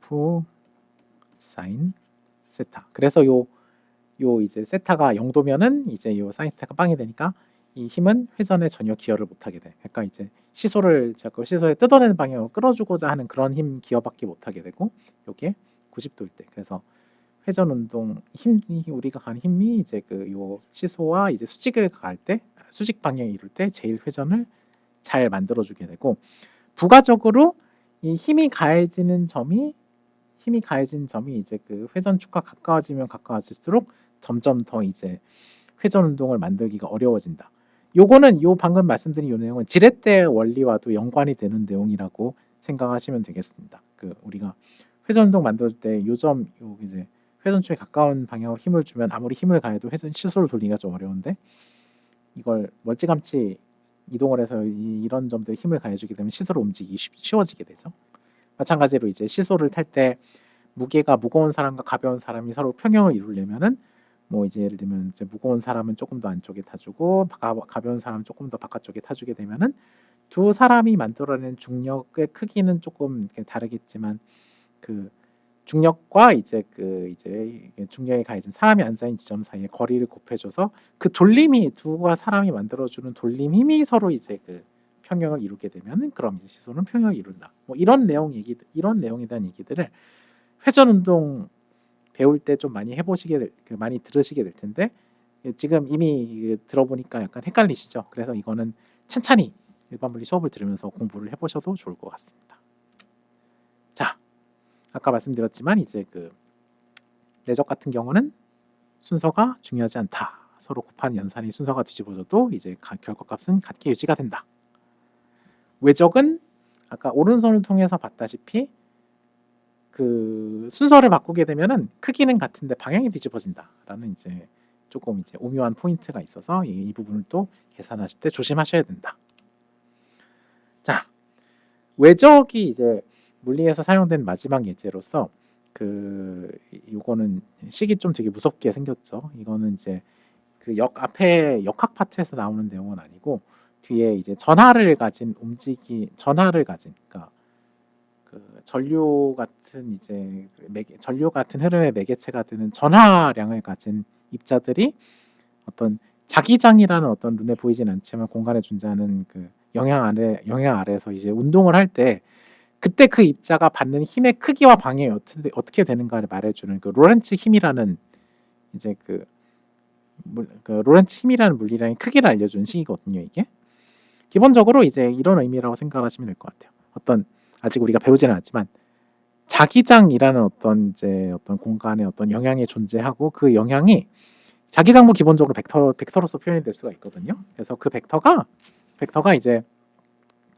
[SPEAKER 1] F 사인 세타. 그래서 요 이제 세타가 0도면은 이제 요 사인 세타가 빵이 되니까 이 힘은 회전에 전혀 기여를 못하게 돼. 그러니까 이제 시소를 자꾸 시소에 뜯어내는 방향으로 끌어주고자 하는 그런 힘 기여밖에 못하게 되고 요게 90도일 때. 그래서 회전 운동 힘이 우리가 가는 힘이 이제 그 요 시소와 이제 수직을 갈 때 수직 방향에 이룰 때 제일 회전을 잘 만들어주게 되고 부가적으로 이 힘이 가해진 점이 이제 그 회전축과 가까워지면 가까워질수록 점점 더 이제 회전 운동을 만들기가 어려워진다. 요거는 요 방금 말씀드린 요 내용은 지렛대 원리와도 연관이 되는 내용이라고 생각하시면 되겠습니다. 그 우리가 회전 운동 만들 때 요 이제 회전축에 가까운 방향으로 힘을 주면 아무리 힘을 가해도 회전 시소를 돌리기가 좀 어려운데 이걸 멀찌감치 이동을 해서 이런 점들에 힘을 가해주게 되면 시소를 움직이기 쉬워지게 되죠. 마찬가지로 이제 시소를 탈 때 무게가 무거운 사람과 가벼운 사람이 서로 평형을 이루려면은 뭐 이제 예를 들면 이제 무거운 사람은 조금 더 안쪽에 타주고 가벼운 사람은 조금 더 바깥쪽에 타주게 되면은 두 사람이 만들어낸 중력의 크기는 조금 이렇게 다르겠지만 그 중력과 이제 중력에 가해진 사람이 앉아 있는 지점 사이의 거리를 곱해줘서 그 돌림이 두가 사람이 만들어주는 돌림 힘이 서로 이제 그 평형을 이루게 되면은 그럼 이제 시소는 평형을 이룬다. 뭐 이런 내용에 대한 얘기들을 회전 운동 배울 때 좀 많이 많이 들으시게 될 텐데 지금 이미 들어보니까 약간 헷갈리시죠? 그래서 이거는 찬찬히 일반 물리 수업을 들으면서 공부를 해보셔도 좋을 것 같습니다. 자, 아까 말씀드렸지만 이제 그 내적 같은 경우는 순서가 중요하지 않다. 서로 곱하는 연산의 순서가 뒤집어져도 이제 결과값은 같게 유지가 된다. 외적은 아까 오른손을 통해서 봤다시피 그 순서를 바꾸게 되면은 크기는 같은데 방향이 뒤집어진다라는 이제 조금 이제 오묘한 포인트가 있어서 이 부분을 또 계산하실 때 조심하셔야 된다. 자, 외적이 이제 물리에서 사용된 마지막 예제로서 요거는 식이 좀 되게 무섭게 생겼죠. 이거는 이제 그 앞에 역학 파트에서 나오는 내용은 아니고 뒤에 이제 전하를 가진 그러니까 그 전류 같은 흐름의 매개체가 되는 전하량을 가진 입자들이 어떤 자기장이라는 어떤 눈에 보이진 않지만 공간에 존재하는 그 영향 아래에서 이제 운동을 할 때 그때 그 입자가 받는 힘의 크기와 방향이 어떻게 되는가를 말해주는 그 로렌츠 힘이라는 이제 그 로렌츠 힘이라는 물리량의 크기를 알려주는 식이거든요. 이게 기본적으로 이제 이런 의미라고 생각하시면 될 것 같아요. 아직 우리가 배우지는 않았지만 자기장이라는 어떤 공간에 어떤 영향이 존재하고 그 영향이 자기장도 기본적으로 벡터로서 표현이 될 수가 있거든요. 그래서 그 벡터가 이제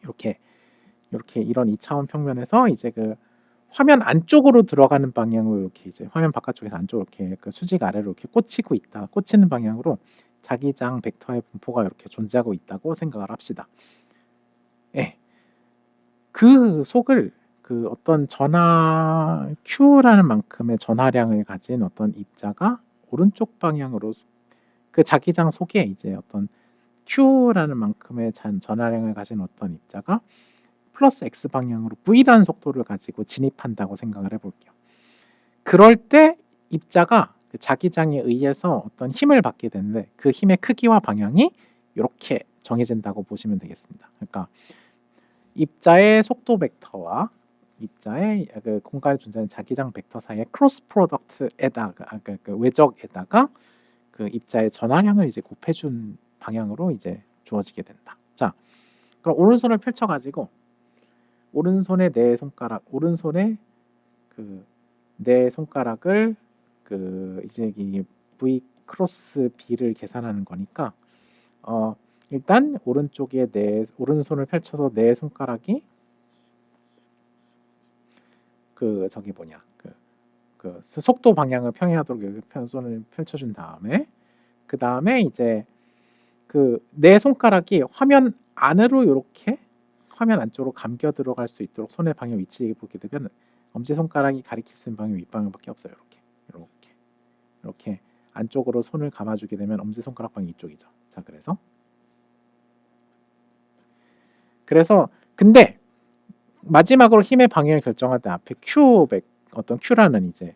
[SPEAKER 1] 이렇게 이런 2차원 평면에서 이제 그 화면 안쪽으로 들어가는 방향으로 이렇게 이제 화면 바깥쪽에서 안쪽으로 이렇게 그 수직 아래로 이렇게 꽂히는 방향으로 자기장 벡터의 분포가 이렇게 존재하고 있다고 생각을 합시다. 예. 그 속을 그 어떤 전하 Q라는 만큼의 전하량을 가진 어떤 입자가 오른쪽 방향으로 그 자기장 속에 이제 어떤 Q라는 만큼의 전하량을 가진 어떤 입자가 플러스 X 방향으로 V라는 속도를 가지고 진입한다고 생각을 해볼게요. 그럴 때 입자가 그 자기장에 의해서 어떤 힘을 받게 되는데 그 힘의 크기와 방향이 이렇게 정해진다고 보시면 되겠습니다. 그러니까 입자의 속도 벡터와 입자의 그 공간에 존재하는 자기장 벡터 사이의 크로스 프로덕트에다가 그 외적에다가 그 입자의 전하량을 이제 곱해준 방향으로 이제 주어지게 된다. 자, 그럼 오른손을 펼쳐가지고 오른손에 네 손가락을 그 이제 이 V 크로스 B를 계산하는 거니까 일단 오른손을 펼쳐서 네 손가락이 그 속도 방향을 평행하도록 손을 펼쳐준 다음에 그 다음에 이제 그 네 손가락이 화면 안으로 이렇게 화면 안쪽으로 감겨 들어갈 수 있도록 손의 방향 위치에 보게 되면 엄지 손가락이 가리킬 수 있는 방향 윗방향밖에 없어요. 이렇게 안쪽으로 손을 감아주게 되면 엄지 손가락 방향 이쪽이죠. 자, 그래서 근데 마지막으로 힘의 방향을 결정할 때 앞에 어떤 Q라는 이제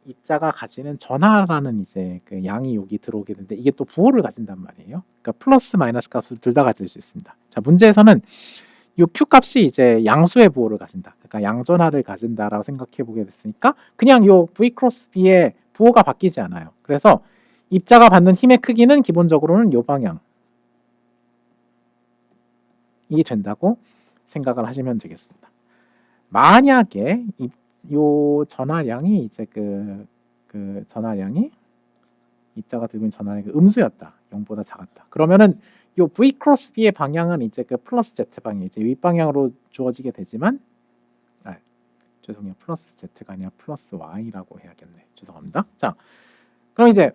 [SPEAKER 1] 입자가 가지는 전하라는 이제 그 양이 여기 들어오게 되는데 이게 또 부호를 가진단 말이에요. 그러니까 플러스 마이너스 값을 둘 다 가질 수 있습니다. 자, 문제에서는 이 Q 값이 이제 양수의 부호를 가진다. 그러니까 양전하를 가진다라고 생각해 보게 됐으니까 그냥 이 V 크로스 B의 부호가 바뀌지 않아요. 그래서 입자가 받는 힘의 크기는 기본적으로는 이 방향이 된다고 생각을 하시면 되겠습니다. 만약에 이 전하량이 이제 그 전하량이 입자가 들고 있는 전하량이 음수였다. 0보다 작았다. 그러면은 이 V 크로스 B의 방향은 이제 그 플러스 Z 방향 이제 윗방향으로 주어지게 되지만 죄송해요. 플러스 Z가 아니라 플러스 Y라고 해야겠네. 죄송합니다. 자, 그럼 이제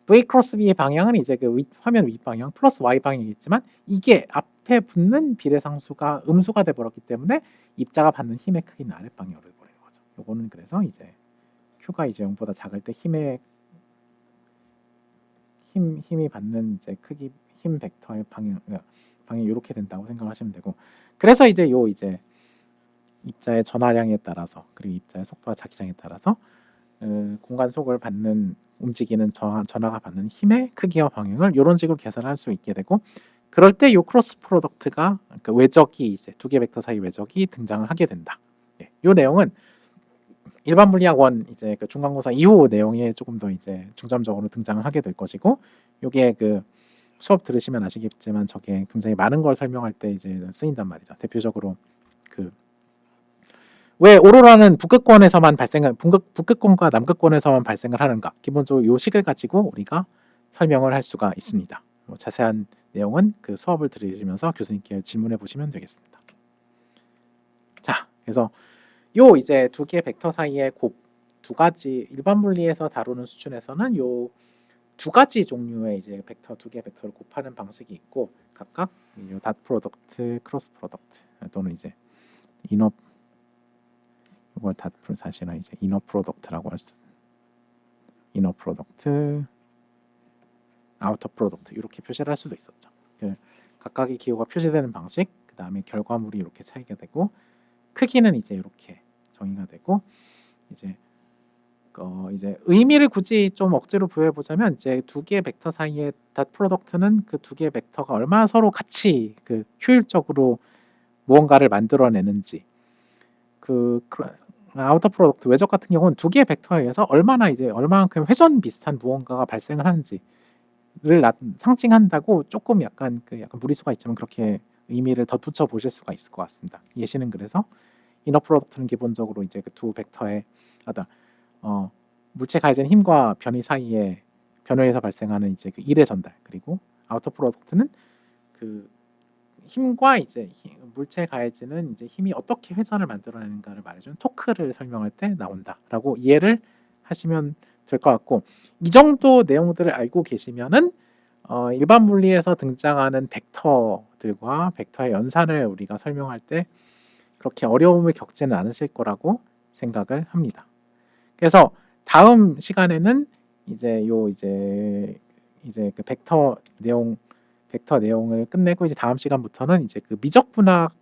[SPEAKER 1] v 크로스 b의 방향은 이제 그 화면 윗 방향 플러스 y 방향이겠지만 이게 앞에 붙는 비례상수가 음수가 돼 버렸기 때문에 입자가 받는 힘의 크기는 아랫 방향으로 돼 버리는 거죠. 요거는 그래서 이제 q가 이제 0보다 작을 때 힘이 받는 이제 크기 힘 벡터의 방향이 이렇게 된다고 생각하시면 되고, 그래서 이제 요 이제 입자의 전하량에 따라서 그리고 입자의 속도와 자기장에 따라서 공간 속을 움직이는 전하가 받는 힘의 크기와 방향을 이런 식으로 계산할 수 있게 되고, 그럴 때 요 크로스 프로덕트가 그 외적이 이제 두 개 벡터 사이 외적이 등장을 하게 된다. 예, 요 내용은 일반 물리학 1 이제 그 중간고사 이후 내용에 조금 더 이제 중점적으로 등장을 하게 될 것이고, 요게 그 수업 들으시면 아시겠지만 저게 굉장히 많은 걸 설명할 때 이제 쓰인단 말이죠. 대표적으로 그 왜 오로라는 북극권과 남극권에서만 발생을 하는가? 기본적으로 요 식을 가지고 우리가 설명을 할 수가 있습니다. 뭐 자세한 내용은 그 수업을 들으시면서 교수님께 질문해 보시면 되겠습니다. 자, 그래서 요 이제 두 개의 벡터 사이의 곱 두 가지 일반 물리에서 다루는 수준에서는 요 두 가지 종류의 이제 두 개 벡터를 곱하는 방식이 있고, 각각 요 닷 프로덕트, 크로스 프로덕트 또는 이제 이너 이걸 사실은 이제 이너 프로덕트라고 할 수, 이너 프로덕트, 아우터 프로덕트 이렇게 표시를 할 수도 있었죠. 각각의 기호가 표시되는 방식, 그 다음에 결과물이 이렇게 차이가 되고, 크기는 이제 이렇게 정의가 되고, 이제 의미를 굳이 좀 억지로 부여해 보자면 이제 두 개의 벡터 사이의 닷 프로덕트는 그 두 개의 벡터가 얼마나 서로 같이 그 효율적으로 무언가를 만들어내는지, 아우터 프로덕트 외적 같은 경우는 두 개의 벡터에 의해서 얼마만큼 회전 비슷한 무언가가 발생을 하는지를 상징한다고 조금 약간 무리수가 있지만 그렇게 의미를 덧붙여 보실 수가 있을 것 같습니다. 예시는 그래서 이너 프로덕트는 기본적으로 이제 그 두 벡터의 물체 가해진 힘과 변위에서 발생하는 이제 그 일의 전달, 그리고 아우터 프로덕트는 그 힘과 이제 물체에 가해지는 이제 힘이 어떻게 회전을 만들어내는가를 말해주는 토크를 설명할 때 나온다라고 이해를 하시면 될 것 같고, 이 정도 내용들을 알고 계시면은 일반 물리에서 등장하는 벡터들과 벡터의 연산을 우리가 설명할 때 그렇게 어려움을 겪지는 않으실 거라고 생각을 합니다. 그래서 다음 시간에는 이제 그 벡터 내용을 끝내고 이제 다음 시간부터는 이제 그 미적분학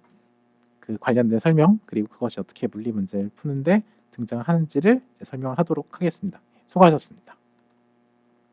[SPEAKER 1] 그 관련된 설명, 그리고 그것이 어떻게 물리 문제를 푸는데 등장하는지를 설명을 하도록 하겠습니다. 수고하셨습니다.